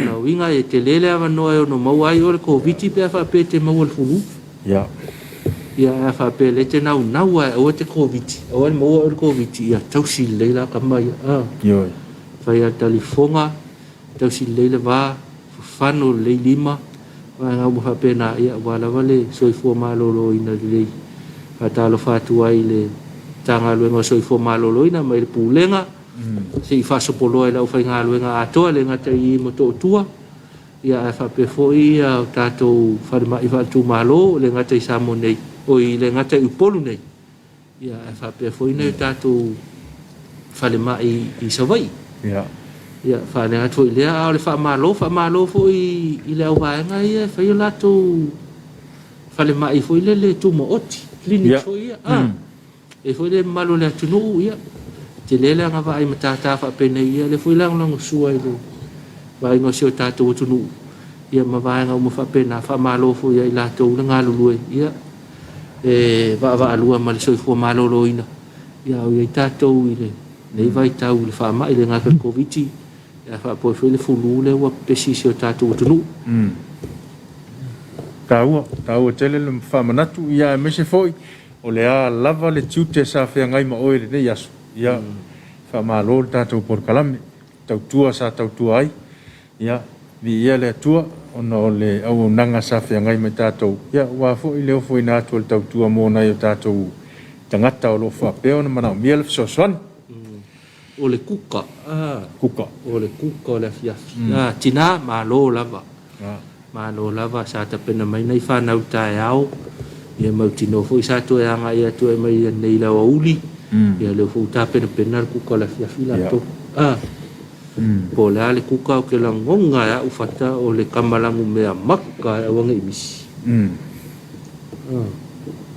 S2: na winga e te lele ava no e no mau ai o le covid pe fa pete mau o le fulu
S3: ya
S2: ia fa pele te nau o te covid o le mau o le covid ia tausi leila kamai
S3: yo
S2: fa ia telefonga tausi leila va fano le lima nga mo fa pena ia wala vale soifo malolo ina le fa talo fatu ai le tanga luenga soifo malolo ina mai le pulenga se i fa sopolo ela o fa nga luenga ato le nga tai mo to tua ia fa pe foi o tato fa mai fa tu malo le nga tai samo nei o i le nga tai upolu nei ia fa pe foi nei tato fa le mai i savai ia fa le atu le a le fa malo foi i le wa nga ia fa yo lato fa le mai foi le tu mo oti clinic foi e foi le malo le tunu ia te lele nga vai matata fa pene ia le foi lang sua i le vai ngo sio tatu tunu ia ma vai nga mo fa pena fa malo foi ia la to nga lulu ia e va alua mal so fo malo loina ia o ia tatu i le nei vai tau le fa mai le nga covid ia fa po foi le fulu le wa pesi sio tatu tunu
S3: tau tele le fa manatu ia me se foi o le a lava le tute sa fea ngai ma oe le yasu ia fa malo tatou por kalame tau tua sa tau tua ai ia vi ia le tua ona o le au nanga sa fea ngai ma tatou ia wa fo i leo fo ina atu le tau tua mo na yo tatou tangata o lo fa peo na mana mia le soswan
S2: o le kuka
S3: kuka
S2: o le kuka o le Afiafi tina malo lava sa ta pena mai nei fa na uta ao ia mau tino foi sa to ia nga ia to mai nei la uli ia le fu ta pena ku ko la Afiafi la to po la le ku ka ke la ngonga ya u fata o le kamalangu mea makka o ngai misi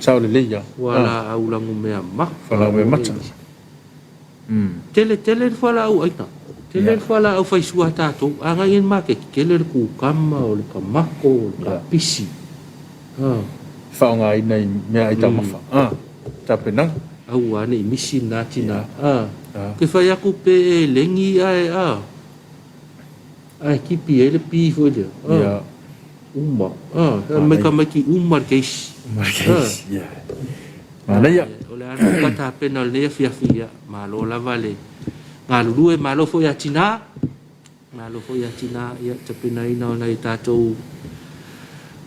S3: sa le leia
S2: wala au langu mea makka
S3: fala me mata
S2: tele fala au aita tele fala au fai sua tato anga in ma ke le ku kama o le kamako o le pisi
S3: fa nga ina me ai ta mafa ta penang
S2: au ane misi na tina ke fai aku pe lengi ai ai kipi ele pi foi le umma me ka maki umma keis
S3: ya mana ya
S2: ole ana kata pena le Afiafi ma lo la vale ngalu malo foi atina ia te pena ina ona i tatou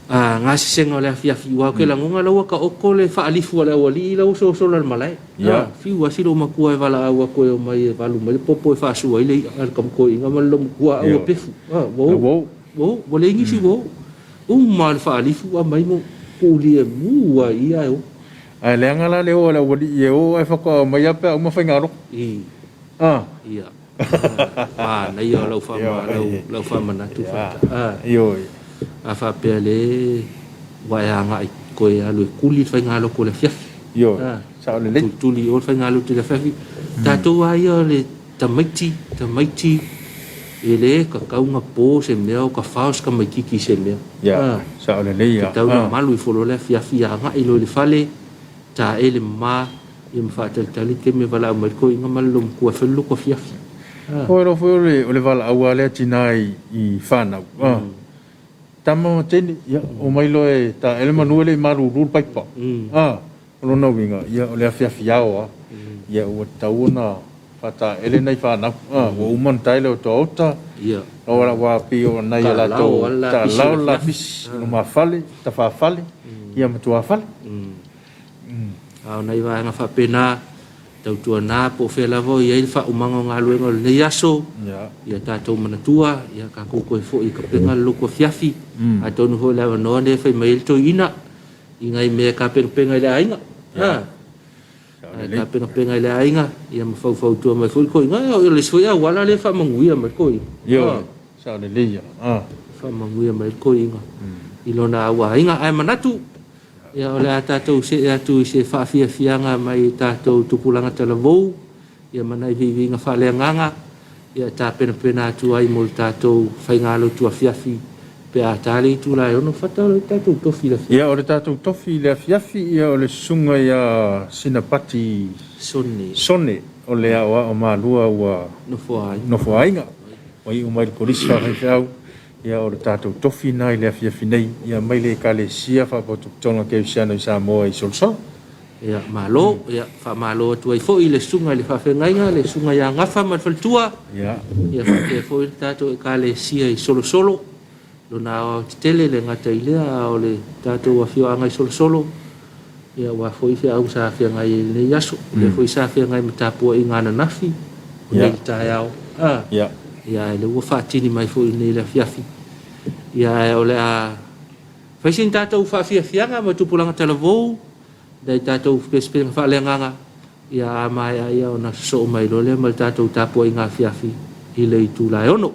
S2: nga senga le Afiafi wa ke la ngonga lo ka okole fa alifu ala wali lo so la malai fi wa silo makua vala wa ko mai valu mai popo fa su ile al kam ko inga mal lo kua o pefu wo le ngi si wo mal fa alifu wa mai mo puli mu wa ia o
S3: ai le ngala le o la wali e o ai fa ko mai apa uma fa ngaro
S2: ia na ia lo fa mana tu fa
S3: yo
S2: fa pele wa ya nga ko ya lo kuli fa ngalo ko le Afiafi
S3: yo sa le le
S2: tuli o fa ngalo te le Afiafi tatou ai le tamaiti ele ka kaunga po se mea ka faus ka mai kiki se mea
S3: sa le le
S2: tau na malu i folo le Afiafi nga i lo le fale ta ele ma i mfatel tali ke me vala mai ko inga malum ko felu ko Afiafi
S3: o le vala au ale tinai i fana tamo teni o mai lo e ta ele manuele maru rul paipa lo no winga o le Afiafi ao o tauna fata ele nei fana o man taile o tota ora wa pi o nei la to ta la fis no ma fale ta fa fale ia matua fale
S2: au nei va nga fa pena tau tua na po fe la vo ia fa umanga ngalu ngol ne yaso ia tatou manatua ia ka ko fo i ka penga lo ko Afiafi a tonu ho la no ne fe mail to ina ingai me ka penga le ainga ka penga le ainga ia ma fau tua mai fo ko inga o le soia wala le fa manguia mai ko
S3: yo sa le le
S2: fa manguia mai ko inga ilona wa inga ai manatu Ia ole a tātou se atu I se whaafiafianga mai tātou tupulanga talavou. Ia manai vivinga whaaleanganga. Ia tā pena atu ai mo tātou whaingalo tu Afiafi. Pe a tāle tu lai ono whatau le tātou tofi la fia.
S3: Ia o le tātou tofi le Afiafi ia o le sunga ia sinapati sone o le awa o mālua ua nofo ainga. O I umai le polisi whawhaiwhau ia o le tātou tofi nai le Afiafi nei ia mai le kalesia whapotuktonga ke usiano I Samoa I solso.
S2: Ia malo, ia whamalo atu ai fo I le sunga le whawhengainga, le sunga ia ngafa matwaltua. Ia whake fo I tātou kalesia I solo. Lona o tele le ngata I lea o le tātou awhioanga I solo. Ia wa fo I whea au sa whea ngai le yaso. Le fo I sa whea ngai matapua I ngana nafi. Nei tai au. Ia le ua whaatini mai fo I nei le Afiafi. Ia o le a... Whaisin tātou whaafiafianga ma tupulanga talavou. Dai tātou pespenga whaaleanganga. Ia a mai a ia o na so mai lo le ma tātou tapua I ngā Afiafi. I le I tū lai ono.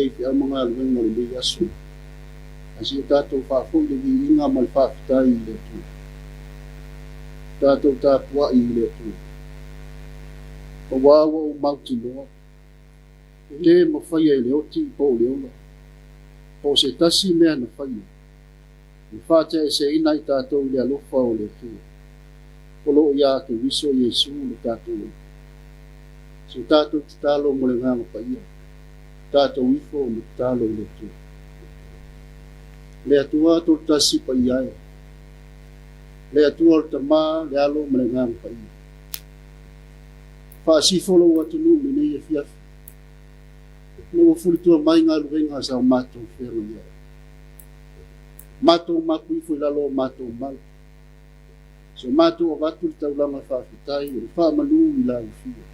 S6: ai te amanga luenga le me asu. Asi tatou whaafongi le inga mal whaafitai i le tu. Tatou Tapuaiga i le tu. O wawa o mauti loa. Le ma whaia i le oti po o le ola. Po se tasi mea na whaia. I whātea e se ina i tātou le alofa o le tu. Polo ia ke viso Yesu le tātou. So tātou te tālo mo le ngāma whaia. Tātou ifo mo te tālo le tu. Le atua tō tasi pa iai. Le atua o tamā le alo mo le ngāma whaia. Whaasifolo o atunu me nei Afiafi. Nō fulitua mai ngā luenga sa o mātou whenga ia. Mātou maku ifo i lalo mātou mal. So mātou o watu li taulanga whaafitai o whaamanu i la ufia.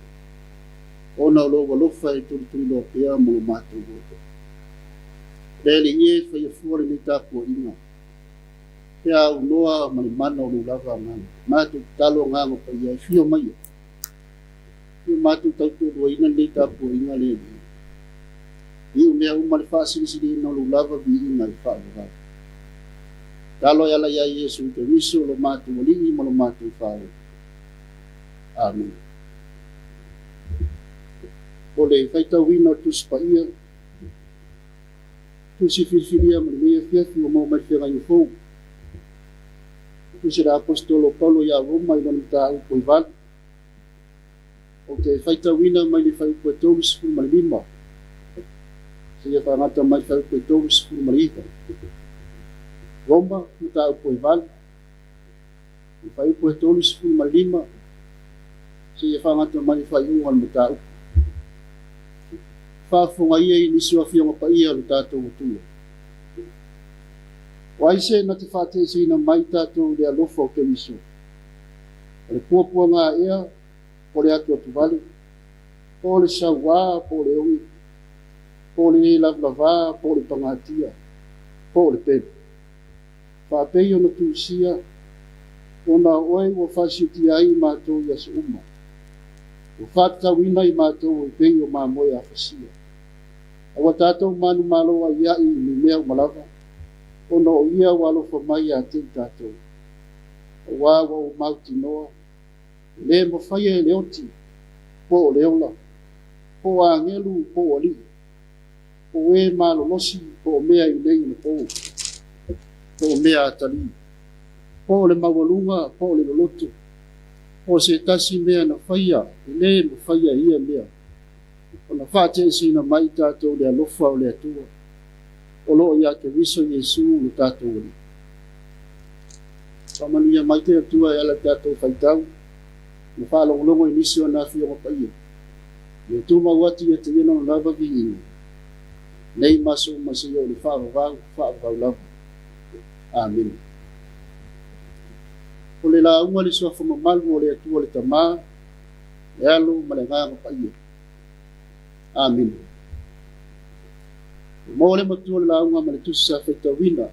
S6: Ona o loa lofa e turi loa pea mo lo mātou woto. Lele ie whaia fuare ni Tapuaiga. Pea au noa mani mana o lulava mana. Mātou talo ngango pa ia i fio mai. Fio mātou tautu o ina ni Tapuaiga lele. Iu mea umari whaasirisiri ina o lulava vi ina i whaavava. Talo yala ya Yesu te miso lo mātou o lingi mo lo mātou whaare. Amen. Ole whaitau wina o tusi pa ia. Tusi whiwhiria mo le mea Afiafi o mau mai whenga i fōu. Tusi la apostolo Paulo ya Roma i lani tā upo i vana. O te whaitau wina mai le whaupo e tōru sifu ma le lima. Se ia whangata mai whaupo e tōru sifu ma le iha. Roma, mo tā upo i vana. I whaupo e tōru sifu ma le lima. Se ia whangata mai whaiunga mo tā upo. Whaafonga ia i nisi wa whionga pa ia lo tātou o tua. O aise na te whāte se ina mai tātou le alofa o ke miso. Le puapua ngā ea, po le atu atu vale, po le sauwā, po le ongi, po le lavlava, po le pangatia, po le pepe. Whāpei o na tūsia, o na oe o whasiuti ai mātou i asu uma. O whātawina i mātou o pei o māmoe a whasia. Awa tātou manu maloa ia i ni mea malava, o no ia walofa mai a te tātou. O wawa o mauti noa, le mo whaia e leoti, po o leola, po a ngelu, po o li, po e malo losi, po o mea i lei na po o mea atali, po o le mawalunga, po o le loloto, po se tasi mea na whaia, le mo whaia ia mea. O na whāte sina mai tātou le alofa o le atua. O loo ia ke viso Yesu o tātou oli. Pamanuia mai te atua e ala tātou whaitau. Na whaalongolongo i nisi o nā whionga pa ia. Le tūma wati e te ina o lava vi ina. Nei maso masi o le whaavavau lava. Amen. O le la unga le soa whamamalu o le atua le tamā. Le alo ma le ngāma pa ia. Amen. Mo le matua le launga ma le tusi sa whaitawina.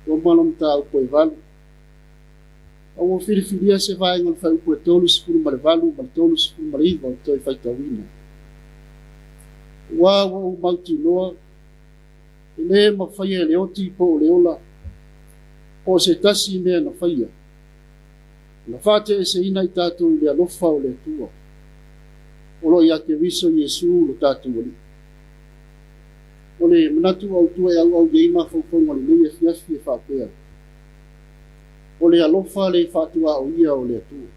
S6: O malom tā upo e valu. O o whiriwhiria se vaenga le whai upo e tolu sifuru ma le valu, ma le tolu sifuru ma le iwa o toi whaitawina. Wa o mauti noa. E le ma whaia le oti po o le ola. O se tasi mea na whaia. Na whate e se ina i tātou le alofa o le tua. O lo ia te viso Yesu lo tātou oli. O le manatu au tua e au yeima whauwhaunga le mea Afiafi e whapea. O le alofa le whatua o ia o le atua.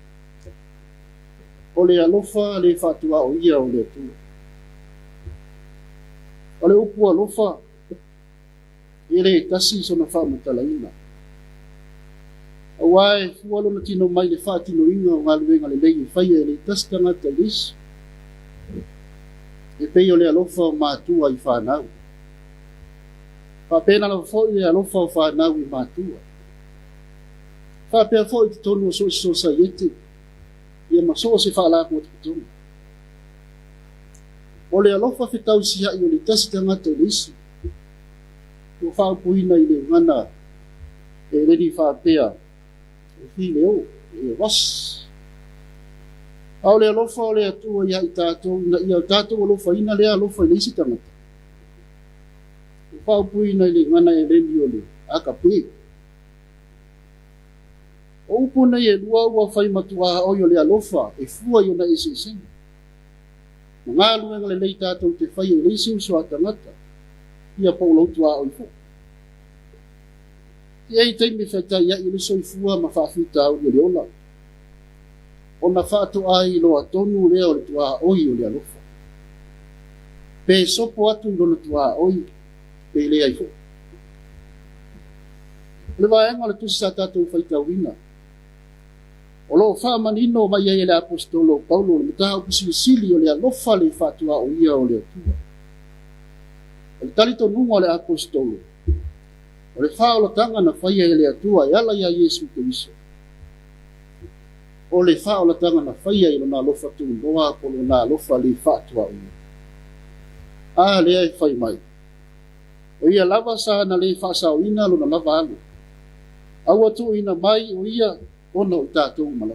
S6: O le alofa le whatua o ia o le atua. O le upu alofa e le tasi sona whaamutala ina. O wae fualo na tino mai le whaatino inga o ngā luenga le lei whaia e le tasi tangata lisi. E pei o le alofa o mātua i whanau. Whapena la whoi le alofa o whanau i mātua. Whapea whoi te tonu o sosi sosa iete. Ia ma sosi whaalako o te tonu. O le alofa whetau si hai o le tasi tangata lisi. O whaapuina i le ngana. E redi whapea. E fi leo. E was. Au le alofa o le atua ia i tātou, na ia tātou alofa ina lea alofa i leisi tangata. Whao pui nei le ngana e rendi o le, aka pui. O upo nei e lua ua whai matua o yo le alofa, e fua yo na isi isinga. Ngā luenga le lei tātou te whai o leisi uso a tangata, ia po loutua o i fua. Ia i teimi whaitai ia i le soifua ma whawhita au le ola. O na whātu ai loa tonu lea o le tua oi o le alofa. Pe sopo atu i lona tua oi, pe lea i fua. Le vaenga le tusi sa tātou whaitau ina. O lo whamanino mai e le apostolo Paulo le mutaha o kusilisili o le alofa le whatua o ia o le atua. O le talito nunga le apostolo. O le whaolatanga na whaia e le atua e ala ia Yesu Keriso. O le whaolatanga na whaia e lona alofa tu noa po lona alofa le whatua o ia. A lea e whai mai. O ia lava sa na le whaasao ina lona lava alu. Aua tu ina mai o ia ona o tātou mala.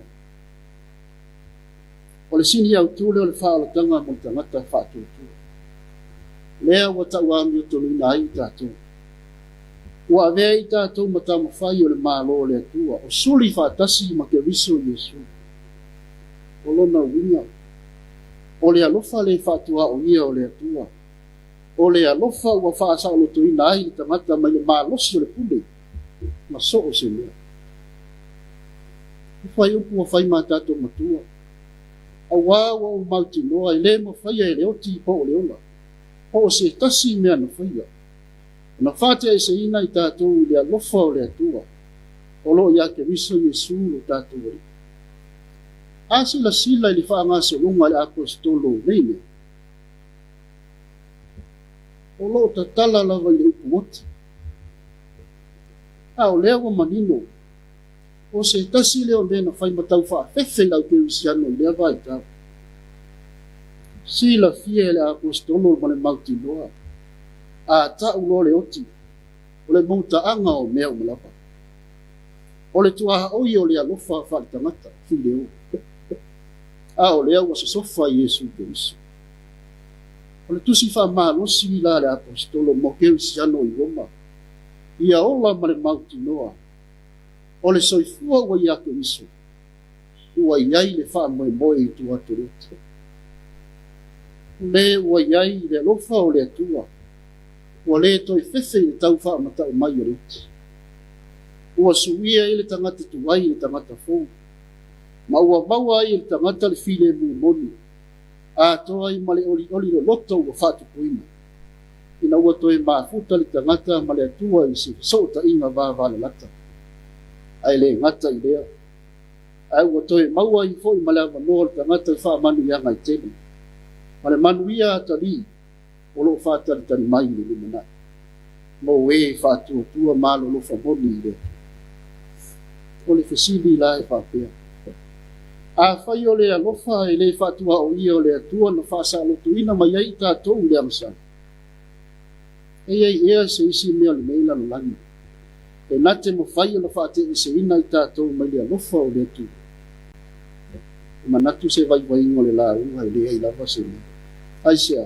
S6: O le sini au tūle o le whaolatanga mo tangata whātua tūle. Lea ua tau ami o tolu ina ai tātou. Ua avea i tātou matama whai o le mālo le atua. O suli whātasi ma ke riso Yesu. O lona winga. O le alofa le whātua o ia o le atua. O le alofa ua whaasao loto ina ai le tangata mai le mālosi o le pule. Ma so o se lea. Whai upu o whai mā tātou matua. A wāwa o mauti noa i le ma whaia e le oti po o le ola. Po o se tasi mea na whaia. Na whātea e se ina i tātou i le alofa o le atua. O lo ia ke riso Yesu o tātou e. A sila sila i le whaangase lunga le apostolo neime. O lo ta tala lava i le upu oti. A o lea wa manino. O se tasi leo mena whai matau wha fefe lau ke usiano lea vai tau. Sila fie le apostolo ma le mauti noa. A ta ulo le oti. O le mauta anga o mea o malapa. O le tuaha oi o le alofa whali tangata. Fi leo. A o lea wa se sofa Yesu Keriso. O le tusi wha maa nosi la le apostolo mo ke usiano i Roma. Ia ola ma le mauti noa. O le soifua ua ia Keriso. Ua iai le wha moe moe i tua turuti. Le ua iai le alofa o le atua. Ua le toi fefe i le tau wha matau mai o reti. Ua suia i le tangata tuai i le tangata fou. Ma ua maua i le tangata le file mumoni. A toa i male oli oli lo loto ua whatu kuina. Ina ua toi maafuta le tangata male atua i se sota inga vāvale lata. Ai le ngata i lea. Ai ua toi maua i fo i male avanoa le tangata i wha manu ianga i tene. Male manu ia atali. O lo whātari tari mai le lumana. Mo e whātua tua malo lo whaboni i lea. O le fesili la e whapea. A whai o le alofa e le whatua o ia o le atua na whasa alotu ina mai ai tātou le amsa. E ai ea se isi mea le meila no langi. E nate mo whai o na whate e se ina i tātou mai le alofa o le atua. E manatu se vai vai ingo le la uha e le ai lava se le. Ai sea.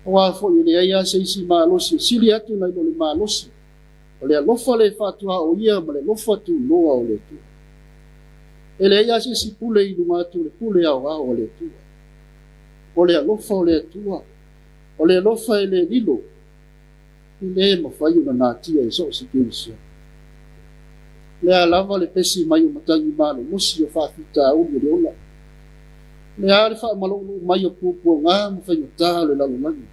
S6: O a fo i le ai se isi maalosi. Sili atu na ilo le maalosi. O le alofa le whatua o ia ma le lofa tu loa o le atua. Ele ia se si pule i lunga atu le pule au o le atua. O le alofa o le atua. O le alofa e le lilo. I le mawhai una nātia e so si kirisia. Le alava le pesi mai o matangi malo musi o whawhita uli o le ola. Le a le wha malolo mai o pupua ngā mawhai o taha le lalolani.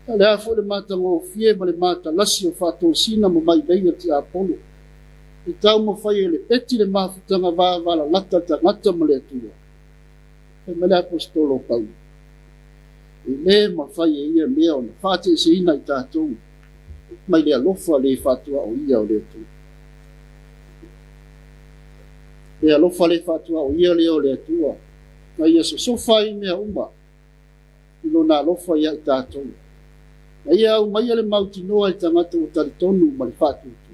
S6: Le a fo le mata ngō fie ma le mata lasi o whato sina mo mai leia ti Apollo. I tau mo whai e le peti le mawhutanga vāwala lata tangata ma le atua. E ma le apostolo Paulo. I le ma whai e ia mea o na whate se ina i tātou. Mai le alofa le whatua o ia o le atua. Le alofa le whatua o ia le o le atua. Mai ia so whai mea uma. I lo na alofa ia i tātou. Mai ia au mai le mauti noa i tangata o taritonu ma le whatua.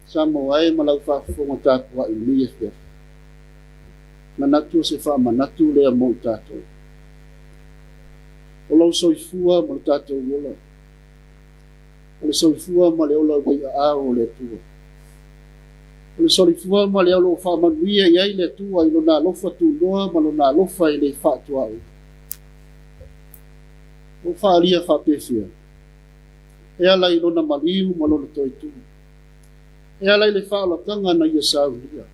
S6: Samoa e malau whaafonga tāpua i mi EFKS. Manatu se wha manatu lea mou tātou. O lau soifua ma le tatou ola. O le soifua ma le ola wai a o le atua. O le soifua ma le olo whaamanuia iai le atua i lona alofa tunoa ma lona alofa i le whaatuau. O whaalia whapefia. E ala i lona maliu ma lona toitu. E ala i le whaalatanga na ia sauria.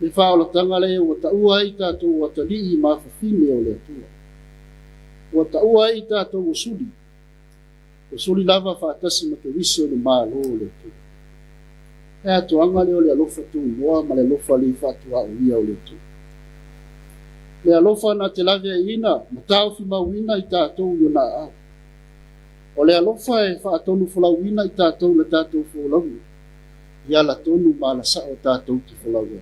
S6: Le whaalatanga le o taua i tātou o talii ma whawhine o le atua. O taua i tātou o suli. O suli lava whaatasi ma te wiso le mālo o le atua. E atoanga le o le alofa tu moa ma le alofa li whaatua o ia o le atua. Le alofa na te lawe ina, ma tau fi mawina i tātou i ona au. O le alofa e whaatonu whalawina i tātou le tātou whalawi. Ia la tonu ma la sa o tātou ki whalawi.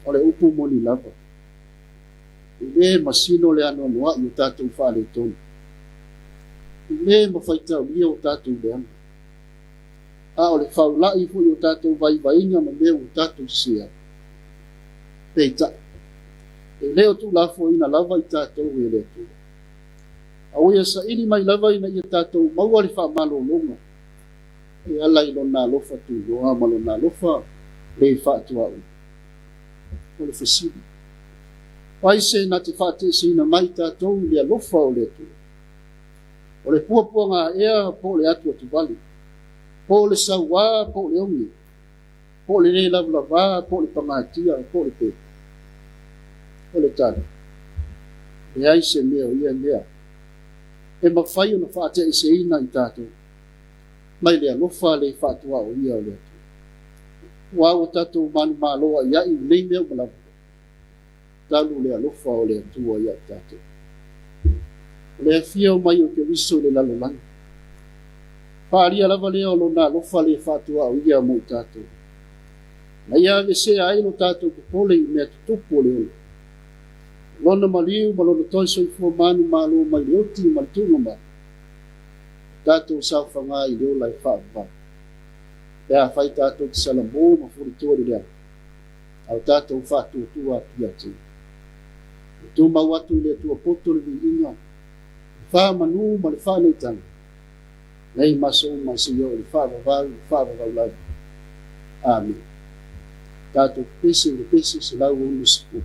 S6: O le upu moni lava. I le masino le ano noa i o tātou whale tonu. I le mawhaitau ia o tātou le ano. A o le whaulai fu i o tātou vai vainga ma mea o tātou sea. Peita. E leo tu lafo ina lava i tātou e le tu. A oia sa ini mai lava ina i tātou maua le wha malo longa. E ala i lona alofa tu loa ma lona alofa le wha atua u. O le fasili. Pai se na te wha te se ina mai tātou le alofa o le tu. O le puapua ngā ea po le atua tu vali. Po le sawa, po le ongi. Po le le lavlava, po le pangatia, po le pe. O le tana. E ai se mea o ia mea. E mawhai o na whaate i se ina i tātou. Mai le alofa le whaatua o ia o le atu. Wa o tātou manu māloa ia i nei mea o malawa. Talu le alofa o le atua ia i tātou. O le afia o mai o ke wiso le lalolanga. Whaaria lava lea o lona alofa le whaatua o ia mo tātou. Na ia ve se ai no tātou kupole i mea tutupu o le ono. Lona maliu ma lona toiso i fua manu malo mai leoti ma le tunga ma. Tātou sau whanga i leo lai whaapa. Pea whai tātou ki salamo ma furi tuari lea. Au tātou whātua tua pia tu. Tu mau atu le tua poto le vi inga. Wha manu ma le wha neitanga. Nei maso ma se yo le wha vavau lau. Amen. Tātou pese se lau o nusipu.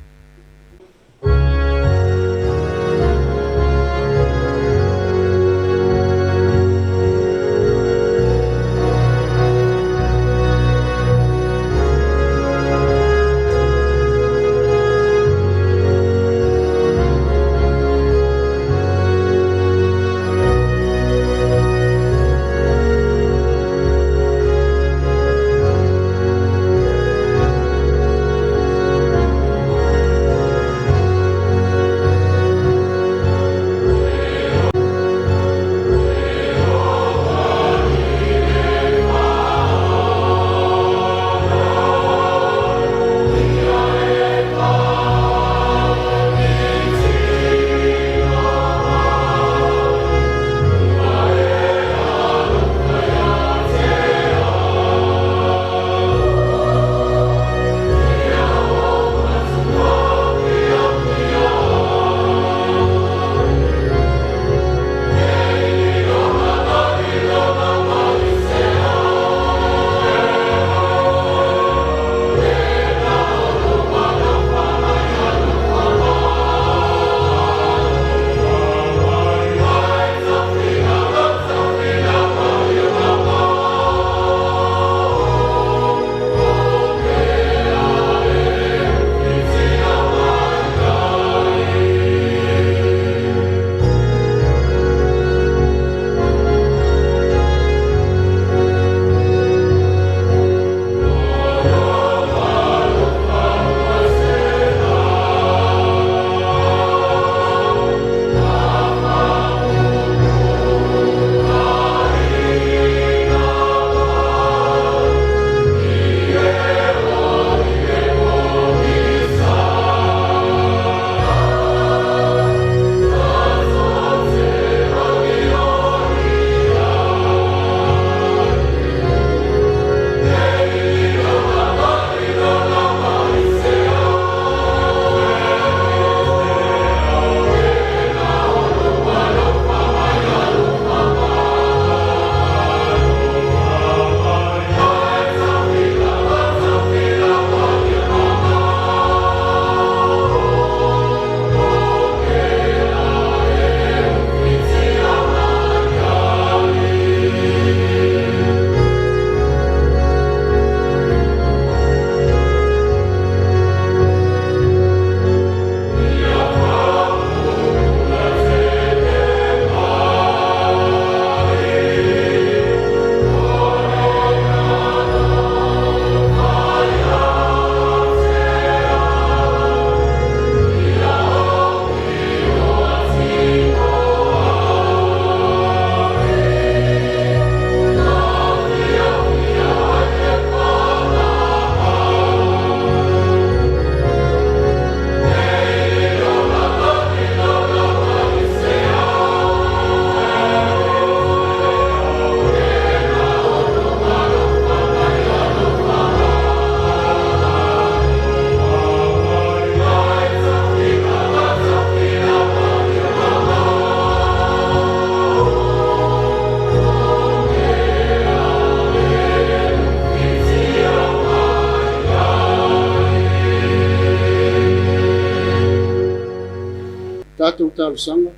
S6: sanga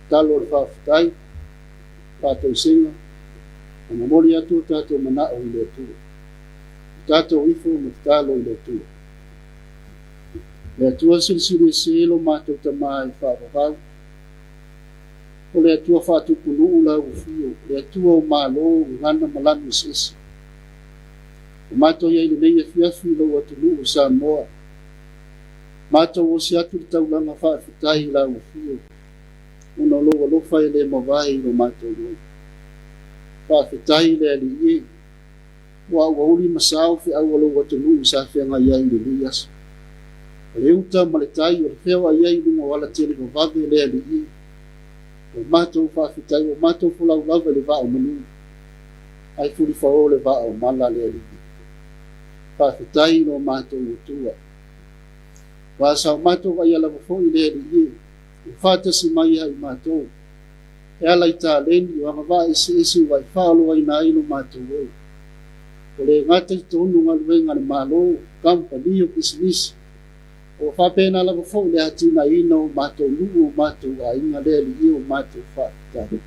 S6: talo le whawhitai tātou singa ana mori atu tātou manao i le tua tātou ifo ma talo i le tua le atua silisili se lo mātou tamā i whawawau o le atua whātupunuu lau fio le atua o mālo ngana malami sisi o mātou iai le nei Afiafi lau atunuu Samoa mātou o si atu le taulanga whawhitai lau fio una loa lofa i le mawai lo mātou loi whawhitai le ali i wa uli masao fi au alo atunuu sa whianga iai le lias le uta maletai o le whiawa iai lunga wala tele vavave le ali i o mātou whawhitai o mātou fulau lava le vao manu ai furi whao le vao mala le ali i whawhitai no mātou utua wa sao mātou vai ala wafo i le ali i whātasi mai ai mātou e ala i tā leni o anga wā esi wai whaalo ai nā ino mātou oi o le ngata i tonu ngaluenga le mālo kampani o kisinisi o whapena la wafo le atina ina o mātou nuu o mātou a inga le ali i o mātou whātai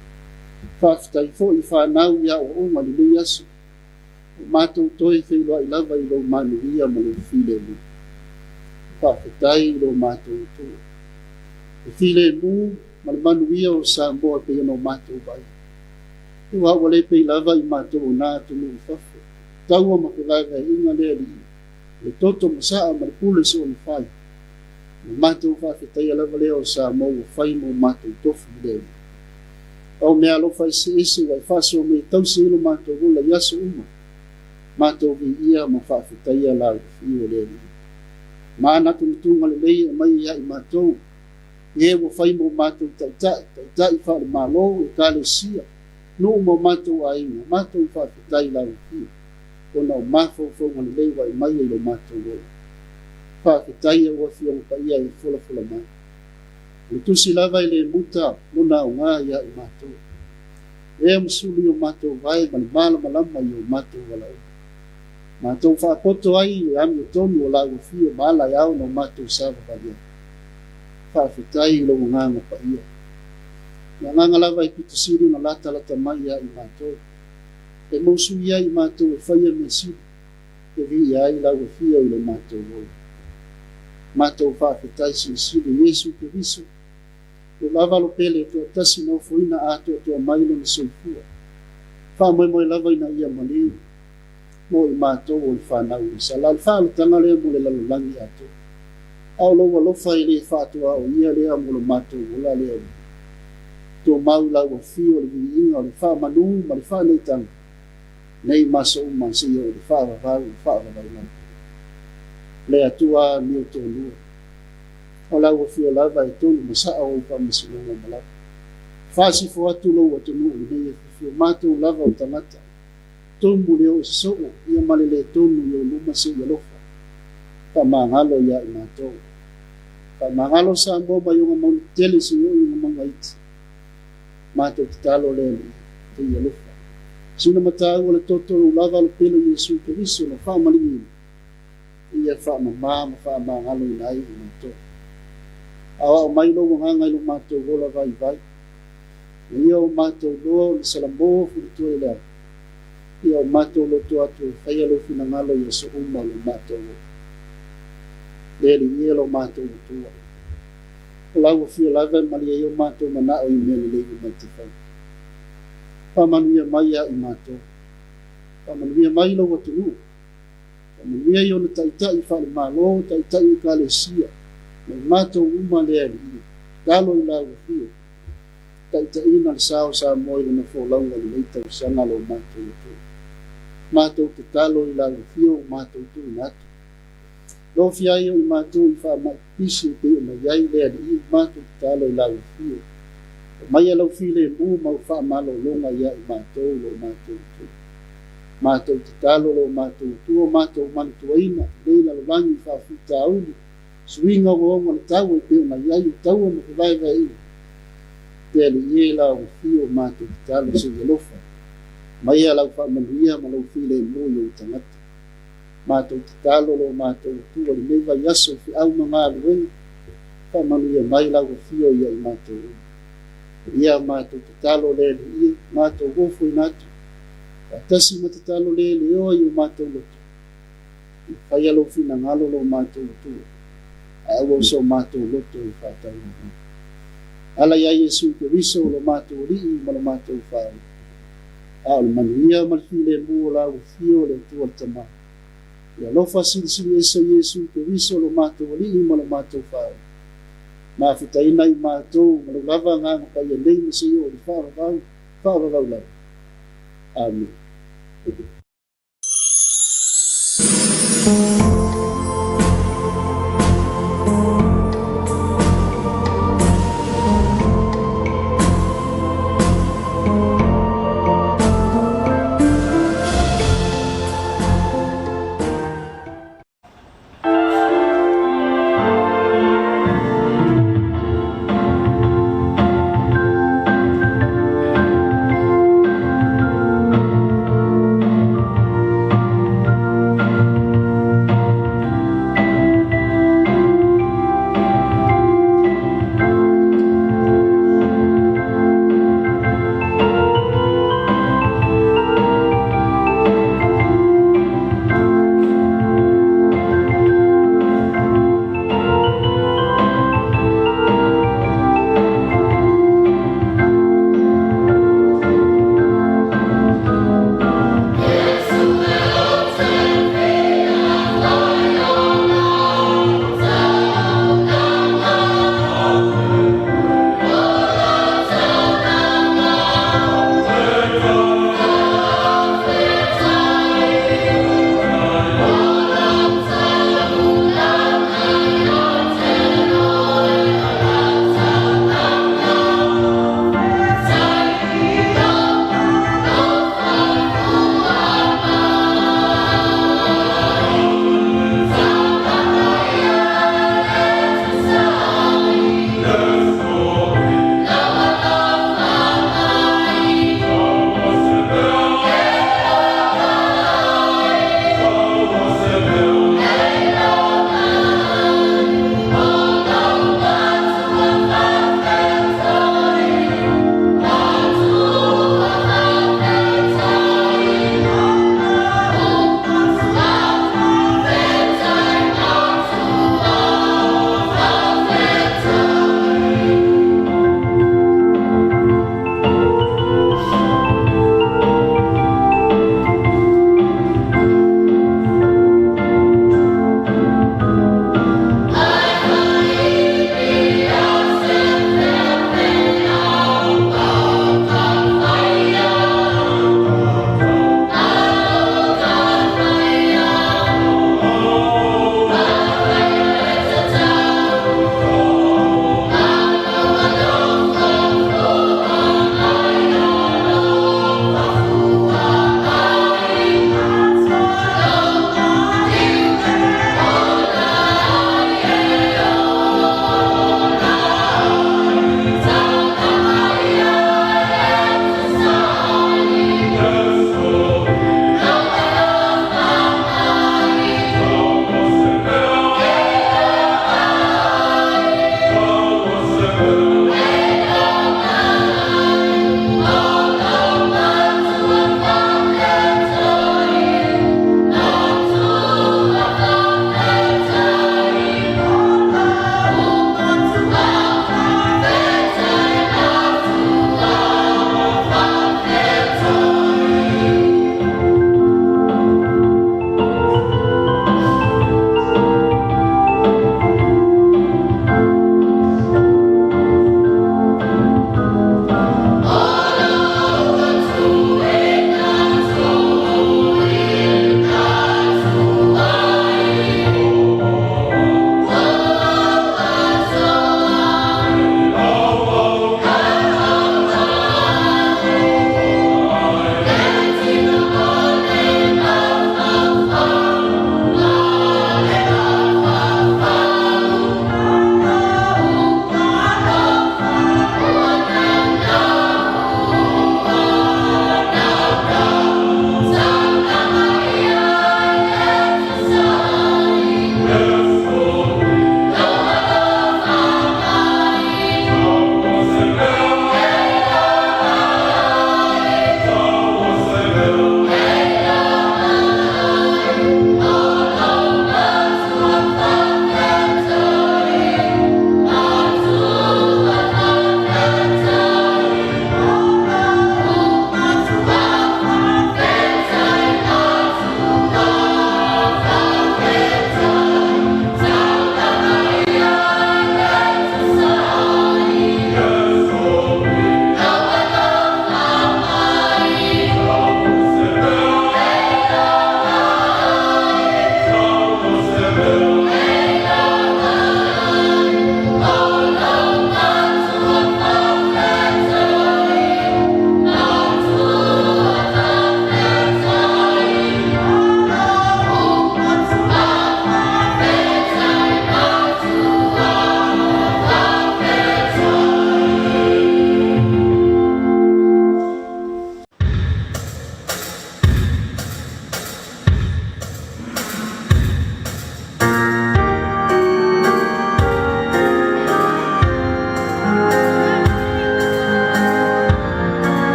S6: whātai fo i whanau ia o onga li mei asu o mātou toi wheilua i lava i lo manu ia ma lo while mu whātai i lo mātou tua e while mu ma le manu ia o Samoa pe no mātou bai e wa wale pe lava i mātou o nā tunu i whawhi taua ma ke lava inga le ali le toto masaa ma le pule so ni whai mātou whawhitai alawa leo Samoa o whai mo mātou tofu leo au mea lo whai se ese wai whaso me tausi ilo mātou ula yaso uma mātou vi ia ma whawhitai alawa whio leo maana tunitunga le lei e mai ia i mātou e wo whai mo mātou taitai wha le mālo e kāle sia no mo mātou a inga mātou whawhitai alawa whio ona o mafaufonga le lei wai mai i lo mātou leo whākitai o whiong pa ia i whula mai. O tusi lava i le muta luna o ngā ia i mātou. E masuli o mātou vai mani māla malama i o mātou wala o. Mātou whaapoto ai i ami o tonu o lau whio māla i au no mātou sava valia. Whaakitai i lo ngā pa ia. Ia nganga lava i pitasiri na lata mai ia i mātou. E mausu ia i mātou e whaia me siri. E vi ia i lau whio i lo mātou o. Mātou whaakitai sirisiri Yesu Kiriso. O lava lo pele tua tasi nau fuina ato tua mailo ni soifua. Wha moe lava ina ia maliu. Mo i mātou o i whanau i sa. Lal whaalo tanga lea mo le lalolangi ato. Au loa lofa i le whaatua o ia lea mo le mātou o la lea. Tua mau lau o fio le inga o le wha manu ma le wha nei tanga. Nei maso umasi o le wha vavau. Le atua ni o tonu. O lau o fio lava e tonu masaa o upa misilonga malaka. Fasi fo atu lo o tonu o nei e fio mātou lava o tangata. Tomu leo e soo, ia malele tonu i o luma se i alofa. Ka mangalo ia i mātou. Ka mangalo sa mboma i unga mauni tele se i unga mga iti. Mātou kitalo lele te i alofa. Sina matau o le toto o lava lo pelo Yesu Kiriso na wha malingini. Ia wha mamā, wha mangalo i nai i mātou. Awa o mailo o hanga ilo mātou rola vai. Ia o mātou loa o salamo furitua i lea. Ia o mātou loto atu e whaia lo fina ngalo i aso uma lo mātou lo. Leli ia lo mātou lotua. O lau o fio lava malia i o mātou manao i mele leigu mai te whai. Pamanuia mai a i mātou. Pamanuia mai lo o tunu. Pamanuia i o na taitai whale mālo, taitai i kāle sia. Mai mātou uma lea li. Galo i lau o fio. Taitai ina le sao sa moile na fōlaunga li leitau sanga lo mātou lotua. Mātou te talo i lau fio, mātou tu natu. Lo fiai o i mātou i wha mai pisi te o mai ai lea li mātou te talo i lau fio. Mai alau file mu mau wha malo longa ia i mātou lo mātou tu. Mātou te talo lo mātou tu o mātou mantuaina, leila lo langi wha whita auli. Suinga o onga le tau e pe o mai ai o tau o maki vai vai ina. Te ali ie lau fio mātou te talo se i alofa. Mai alau wha manuia ma lau file mu i o tangata. Mātou te talo lo mātou tu o le meva yaso fi au ma ngā luenga. whamanuia mai lau fio ia I mātou. Ia mātou te talo le ia mātou gofo I nātou. Tasi ma te talo le o I o mātou loto. I whai alo fina ngalo lo mātou loto. Awa so mātou loto I whātau loto. Ala ia Yesu ke riso lo mātou rii ma lo mātou whao. Ao le manuia ma le file mua lau fio le tua tama. Ia lofa silisili esa Yesu ke riso lo mātou rii ma lo mātou whao. Ma fitaina I mātou ma lo lava ngā makai a nei masi o li whao lau. Amen.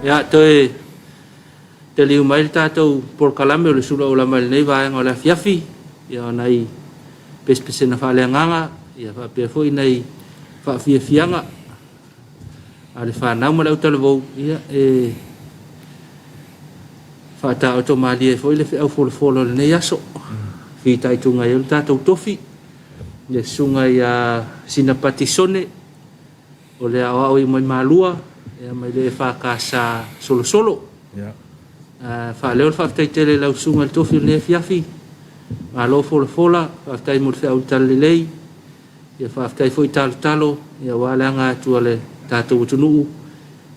S2: Ya toi te liu mai tātou por kalame o le Suluaulama le nei vaenga o le Afiafi ia nei pespesena whaaleanganga ia whapea foi nei whaafiafianga a le whanau ma lau talevou ia whaata o to maali e foi le whiau folo le nei aso whitai tunga i o tātou tofi ia sunga ia sinapati sone o le awa o i mai malua ia mai le whakasa solo whaaleo le whaftaitele lau sunga le tofi le Afiafi ma lo fola whaftai mo le whiau talelei ia whaftai foi talo ia waleanga atua le tātou tunuu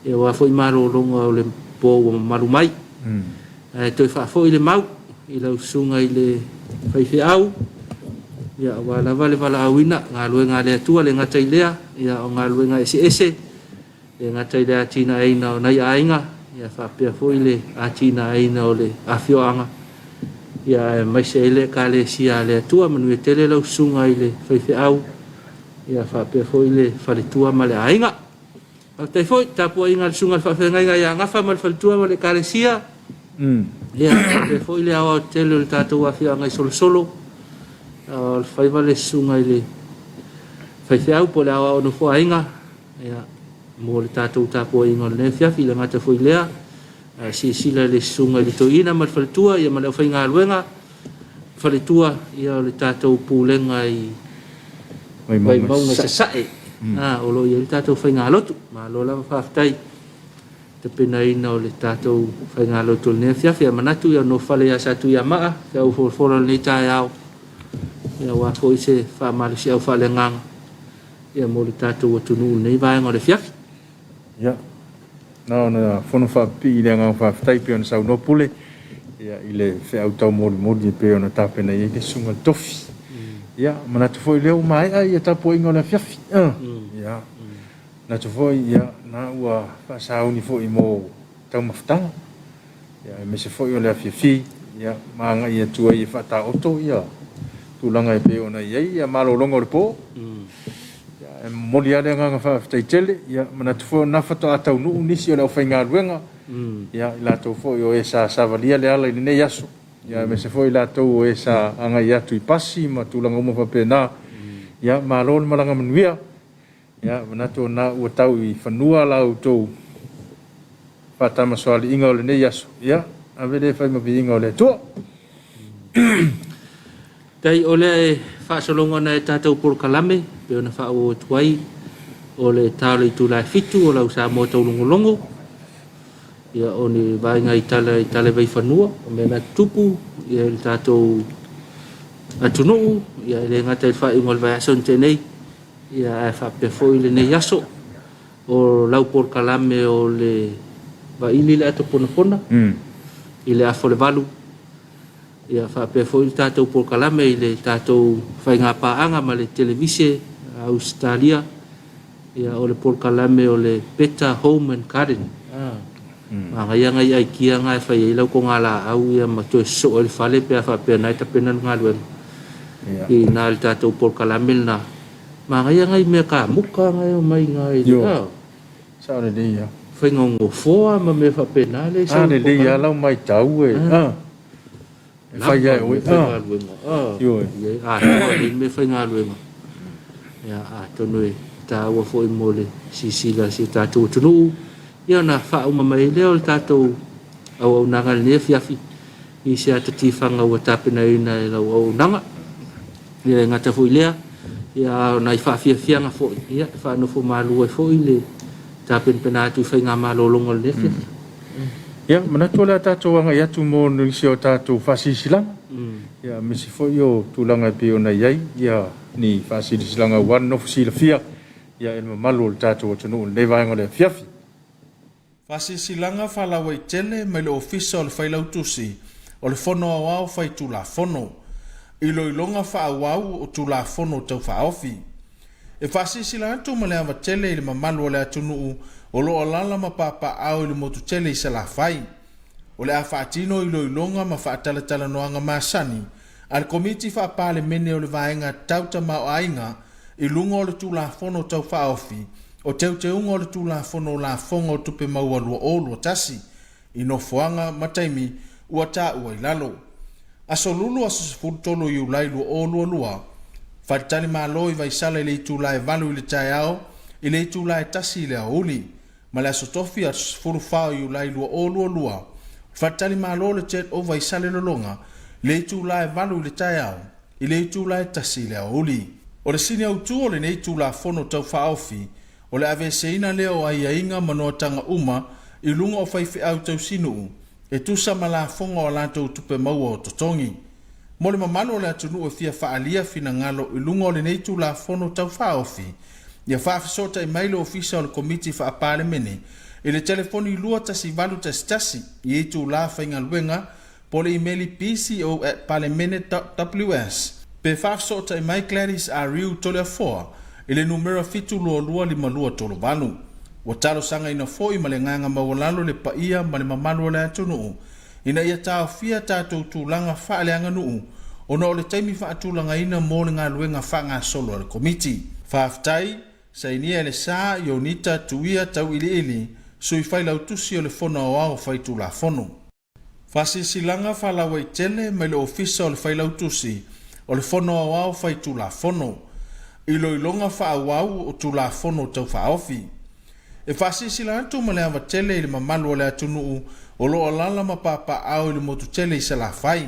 S2: ia wa foi malo longa o le po o malu mai toi whafoi le mau i lau sunga i le whaiwhiau ia wa lava le wala awina ngā luenga le atua le ngatai lea ia o ngā luenga ese le ngatai lea tina eina o nai ainga ia whapea foi le atina eina o le awhioanga ia mai se ele ka le sia le atua manu e tele lau sunga i le whaiwhiau ia whapea foi le whaletua ma le ainga Te foi Tapuaiga le sunga le whawhenga ia ngafa ma le whaletua ma le karesia ia te foi le awa o tele le tātou awhioanga i solo le whaiva le sunga i le whaiwhiau po le awa o no whainga ia mo le tātou Tapuaiga le Afiafi le ngata foi lea sila le sunga i le toina ma le whaletua ia ma le whainga aluenga whaletua ia le tātou pūlenga i mai maunga sa sae o lo ia le tātou whainga lotu ma lo lava whaftai te pena ina o le tātou whainga lotu le Afiafi a manatu ia no whale ia satu ia maa ia u whora le tae au ia wa fo se whamale si au whale ngang ia mo le tātou atunu nei vaenga o le Afiafi
S3: ia na fono whapi i le ngang whaftai pe ona sau nopule ia i le whiau tau mori pe ona tāpena i le sunga tofi ia manatu foi leo mai ia Tapuaiga o le Afiafi ia na tu foi ia na ua pasau ni foi mo tau maftanga ia me se foi o le Afiafi ia manga ia tua ia fata oto ia tulanga pe ona ia malolongo le po ia moli ale nga fa taitele ia manatu foi na fato atau nu nisi o le whainga ruenga ia la to foi o esa savalia le ala ni yaso ia me se foi la to esa anga ia tu pasi ma tulanga mo fa pena ia malol malanga manuia ia manatu na ua tau i fanua lau to pata maswali inga o le ne yaso ia avele fai mavinga o le to
S2: tai ole whaasolonga na e tātou por kalame pe ona wha o tuai o le tāle i tūlai fitu o lau sa mo tau longolongo ia o ni vainga i tale vai whanua o mena tupu ia le tātou atunuu ia le ngata i wha ingol vai ason tenei ia e wha pefo i le nei aso o lau por kalame o le vaili le ato pona i le afo le valu ia fa pe foi tātou por kalame i le tātou whainga paanga ma le televise Australia ia o le por kalame o le Better Home and Garden nga ia ngai ai kia ngai whai i lau ko ngā la au ia ma tue so o le whale pe a wha pe nai ta pena ngā luen i nā le tātou por kalame na ma ngai ia ngai mea ka muka ngai o mai ngai
S3: sao le de ia
S2: whaingongo foa ma me wha pe nā le
S3: le de ia lau mai tau e fai ai oi
S2: yo me fai ngā luenga ia tonu e tā ua foi mole sisila si tātou tunu ia na wha mai leo le tātou au nanga le Afiafi i se atatifanga ua tāpena ina e lau au nanga ia ngata foi lea ia na i whaafiafianga foi ia whanofo malua foi le tāpena pena atu whai ngā malolonga le Afiafi
S3: ia manatu le tātou anga ia tu mo nisi o tātou whasisilanga ia misi foi o tūlanga pe ona iai ia ni whasisilanga wan of silafia ia e mamalu o tātou atunu le vaenga le Afiafi
S7: Whasisilanga whalawa i tele mai le ofisa o le whailau tusi o le whono awao whai tūla whono i lo ilonga whaawau o tūla whono tau whaofi e whasisilanga tu ma le awa tele i le mamalu o le atunu o lo alala ma papa au le motu tele i sala fai. O le a whaatino i lo ilonga ma whaatalatala noanga maasani, al komiti whaapale mene o le vaenga tauta mao ainga i lunga o le tūla whono tau whaofi, o teu unga o le tulafono la fonga o tupe maua lua o lua tasi, ino fuanga mataimi ua ta ua ilalo. Aso lulu aso sifuru tolo i ulai lua o lua, whaitani malo i vaisala i le itulai valu i le tai ao, i le itulai tasi i le auli, ma le aso tofi aso sifuru fao i ulai lua o lua, whaitani malo le tet o vaisale lolonga, le itulai valu i le tai ao, i le itulai tasi i le auli. O le sini au tu o le nei tula fono tau whaofi, o le ave seina leo ai ainga manoa tanga uma, i lunga o whaifi au tau sinu, e tusa mala fonga o lantou tupe maua o totongi. Mo le mamalo le atunu e fia whaalia fina ngalo i lunga o le nei tula fono tau whaofi, ia whaafisota i mailo ofisa o le komiti whaapale mene, i le telefoni lua tasi valu tasi i e tula whainga luenga, po le emaili pco@palemene.ws. Pe whaafisota i mai Gladys Ariu tole a foa, i le numero fitu lua lima lua tolo vanu. Wa talo sanga ina fo i male nganga mawalalo le paia ma le mamalu le atunu. Ina ia tau fia tātou tūlanga whaale anga nuu, ona o le taimi whaatulanga ina mō le ngā luenga whanga solo le komiti. Whaaftai, sa inia le sā i onita tuia tau ili, sui whailau tusi o le fono o au whaitu la fono. Whasisilanga whalawa i tele mai le ofisa o le whailau tusi, o le fono o au whaitu la fono. Ilo ilonga whaawau o tu la fono tau whaofi. E whasisila atu ma le awa tele i le mamalu o le atunu o lo alala ma papa au i le motu tele i se la whai.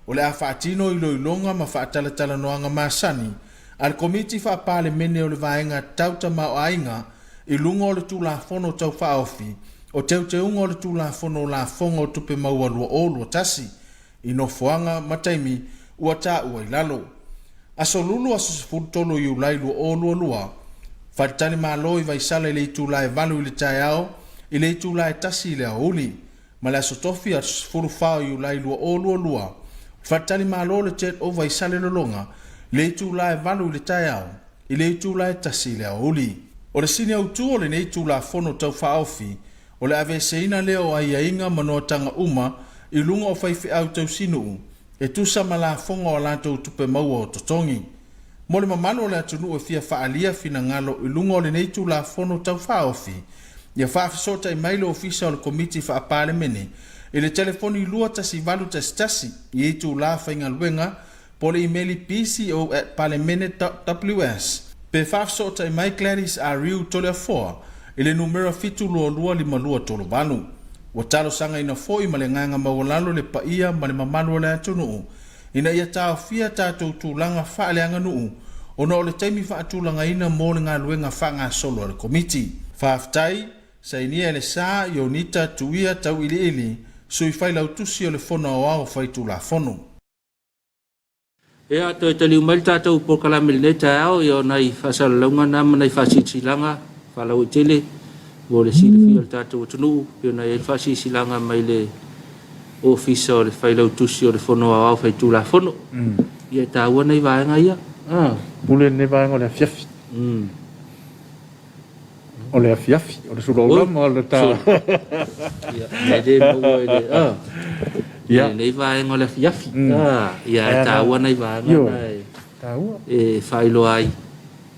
S7: O le a whaatino ilo ilonga ma whaatalatala noanga maasani, al komiti whaapale mene o le vaenga tauta ma o ainga i lunga o le tu la fono tau whaofi, o teunga o le tu la fono la fonga o tupe maua lua o lua tasi, i no fuanga mataimi ua ta ua ilalo. Aso lulu aso sifuru tolo i ulai lua o lua, whaitani malo i vaisala i le itulai valu i le tai ao, i le itulai tasi i le auli, ma le aso tofi aso sifuru fao i ulai lua o lua, whaitani malo le tet o vaisale lolonga, le itulai valu i le tai ao, i le itulai tasi i le auli. O le sini au tu o le ne itulai fono tau whaofi, o le ave seina leo ai ainga manoa tanga uma, i lunga o whaifi au tau sinu, e tusa mala fonga o lantou tupe maua o totongi. Mo le mamalo le atunu e fia whaalia fina ngalo i lunga o le neitu la fono tau whaofi, ia whaafisota i mailo ofisa o le komiti whaapale mene, i le telefoni lua tasi valu tasi i eitu la whainga luenga, po le emaili pco@palemene.ws. Pe whaafisota i mai Gladys Ariu tole a foa, i le numero fitu lua lima lua tolo vanu. Wa talo sanga ina foi ma le nganga mawalalo le paia ma le mamalu le atunu. Ina ia tau fia tātou tūlanga whaale anga nuu, ona o le taimi whaatulanga ina mō le ngā luenga whanga solo le komiti. Whaaftai, sa inia le sā i onita tuia tau ili, sui whailau tusi o le fono o au whaitu la fono.
S2: Ea toi tali umali tātou pokalami le tai au i o nei whasalaunga nama nei whasisilanga, whalau i tele, mo le sirifi o le tātou tunu, i o nei whasisilanga mai le ofisa o le whailau tusi o le fono o au whaitu la fono. Ia tāua nei vaenga ia.
S3: Pule nei vaenga o le Afiafi. O le Afiafi, o le Suluaulama o le tā.
S2: Ia, nei maua i le, nei vaenga o le Afiafi. Ia tāua nei vaenga nei.
S3: Tāua.
S2: E whailo ai.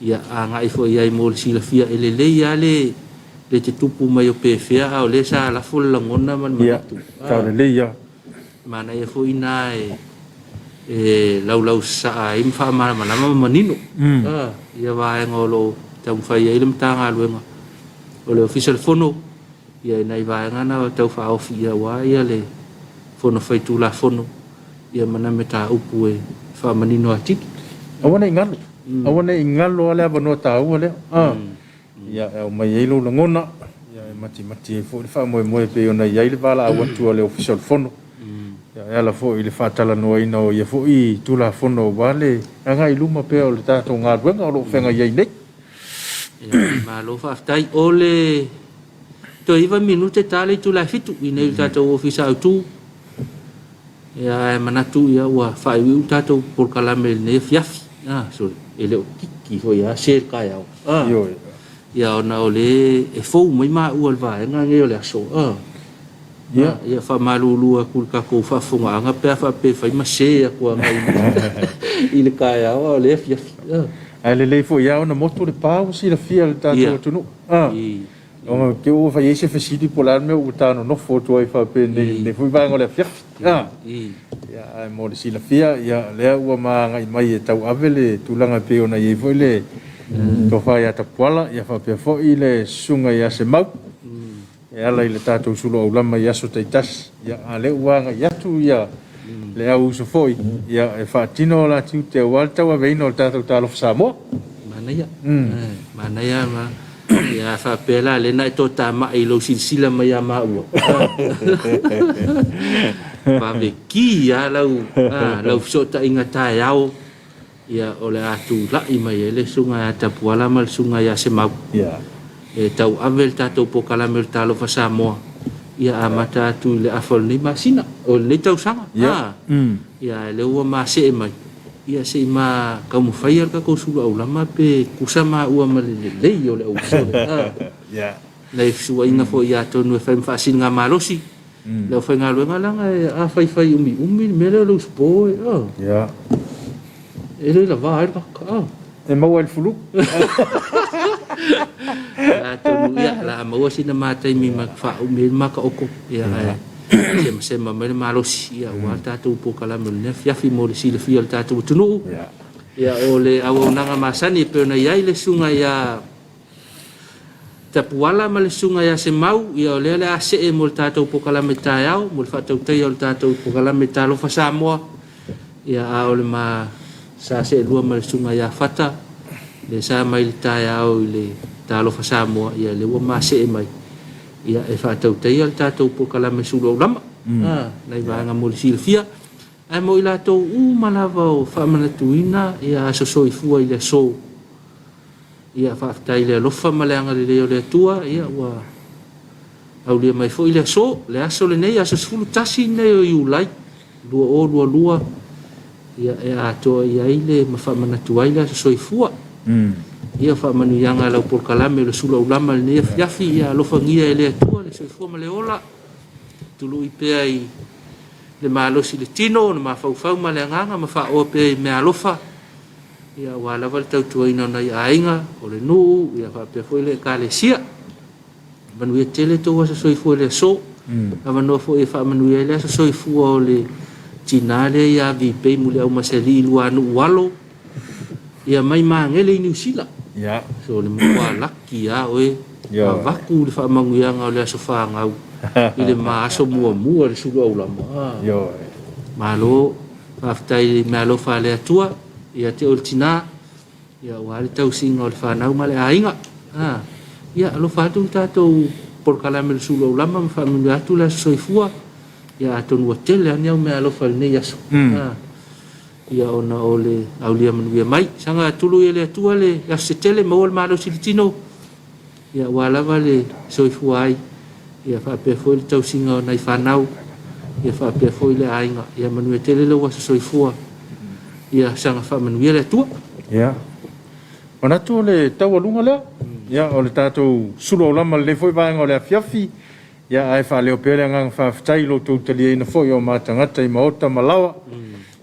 S2: Ia ngai fo ia i mo le silafia e le leia le te tupu mai o pefea o le sa la fo la ngona man manatu.
S3: Tau le leia.
S2: Mana ia fo ina e lau sa ai mfa mana manino. Ia vaenga o lo tau whai ai le mtanga luenga. O le official fono. Ia nei vaenga na tau whaofi ia wa ia le fono whaitu la fono. Ia mana me ta upu e wha manino atiki.
S3: Awana ingalo. Awana ingalo ale avanoa tāua lea. Ia o mai eilo la ngona. Ia mati e fo le wha moe pe ona iai le vala awatu o le official fono. Ia la fo i le whaatala noa ina o ia fo i tula fono wale. Anga i luma pe o le tātou ngā ruenga o lo whenga iai nei.
S2: Ia ma lo whaftai o le to iwa minute tale tula fitu i nei tātou ofisa au tū. Ia manatu ia ua whaiwi tātou porkalame nei fiafi. Sorry, e leo kiki ho ia share kai au. Ia ona o le e fou mai ma ua le vaenga nge o le aso. Ia wha malulua kulka kou whafunga anga pea wha pe whai ma share kua ngai i le kai au o le fiafi.
S3: Ale le fo ia ona moto le pau si la fia le tatou tunu. O ke o fa yese fesidi polar me o tano no foto ai fa pe ne fui ba ngole fia. Ya mo le si la fia ya le o ma ngai mai e tau avele tulanga pe ona ye foi le to fa ya Tapuaiga ya fa pe fo ile sunga ya se mau. Ya la ile tatou Suluaulama ya so taitas ya ale uanga ya tu ya le au so foi ya e fa tino la tu te walta wa veino tatou talo Samoa.
S2: Mana ya ma ya fa pela le na to ta ma i lo silsila ma ya ma u pa ve ki ya lau so ta inga ta yao ya ole atu la i mai le sunga Tapuaiga mal sunga ya se mau e tau avel tatou pokala mel talo fa Samoa ya amata tu le afol ni masina o le tau sanga ya le ua ma se mai ia se ma ka mo fai ka ko Suluaulama pe kusama ua ma le yo le o so le sua ina fo ia to no fa fasin nga malosi le fa nga luenga langa a fai umi me le lo spo ele la va ka
S3: e mau el fulu
S2: to ia la mo sina mata mi ma fa umi ma ka oko ia se ma me malosi ia wa tatou pokala me le Afiafi mo le sile fia le tatou tunu ia ole au nanga masani pe na ia le sunga ia Tapuaiga ma le sunga ia se mau ia ole le ase e mo le tatou pokala me taiao mo le fatou tai o le tatou pokala me talo fa Samoa ia ole ma sa se lua ma le sunga ia fata le sa mai le taiao le talo fa Samoa ia le wa ma se mai ia e fatou tai o le tatou pokala me Suluaulama nei vanga mo le silfia ai mo ila to malava o fa manatuina ia sosoifua i le so ia fa tai le lofa malanga le le tua ia wa au le mai fo i le so le aso le nei aso sulu tasi nei o iulai lua ia e ato ia ile ma fa manatua ile sosoifua ia fa manu yanga la pokala me le Suluaulama le Afiafi ia lofa ngia le tua le soifua ma le ola tulu i pe ai le malosi le tino na mafau ma le nganga ma fa o pe me alofa ia wala val tau tuaina na ainga o le nu ia fa pe foi le kalesia manu e tele to wa soifua le so ava no fo e fa manu ia le soifua o le tinale ia vi pe mu le au maseli luanu walo ia mai mangele New Zealand so le mo laki ya oe vaku le fa manguianga o le sofa ngau ile maaso mua le Suluaulama malo aftai malo fa le tua ia te oltina ia wale tau singa o le whanau ma le ainga ia alo whatu tatou porkala me le Suluaulama ma whamunu atu le soifua ia atonu a tele ane au me alo whalene yaso ia ona o le aulia manuia mai sanga tulu ia le atua le yaso se tele ma o le malo silitino ia walawa le soifua ai ia fa pe foi tau singa nai whanau ia fa pe foi le ainga ia manuia tele le wasa soifua ia sanga fa manuia le atua
S3: ona tu le tau alunga lea ia o le tatou Suluaulama le foi vaenga o le Afiafi ia ai fa leo pere ngang fa fitai lo tau talia ina foi o matangata i maota malawa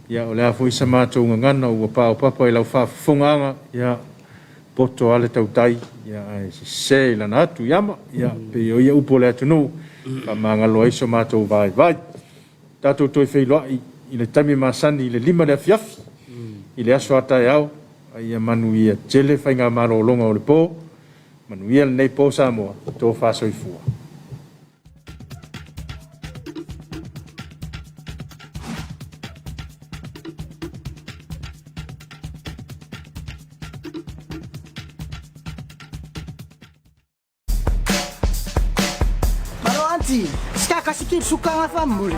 S3: ia o le a foi sa matou ngangana ua pao papa i lau fa funganga ia poto ale tau tai ia ai se la natu yama ia pe ia upo le atunu ka mangalo iso matou vai tatou toi feiloi i le tami masani i le lima le Afiafi i le aso ata au ia manu ia tele fainga malolonga o le po manu ia nei po Samoa to fa soifua
S8: Malo anti, ska kasih suka ngafam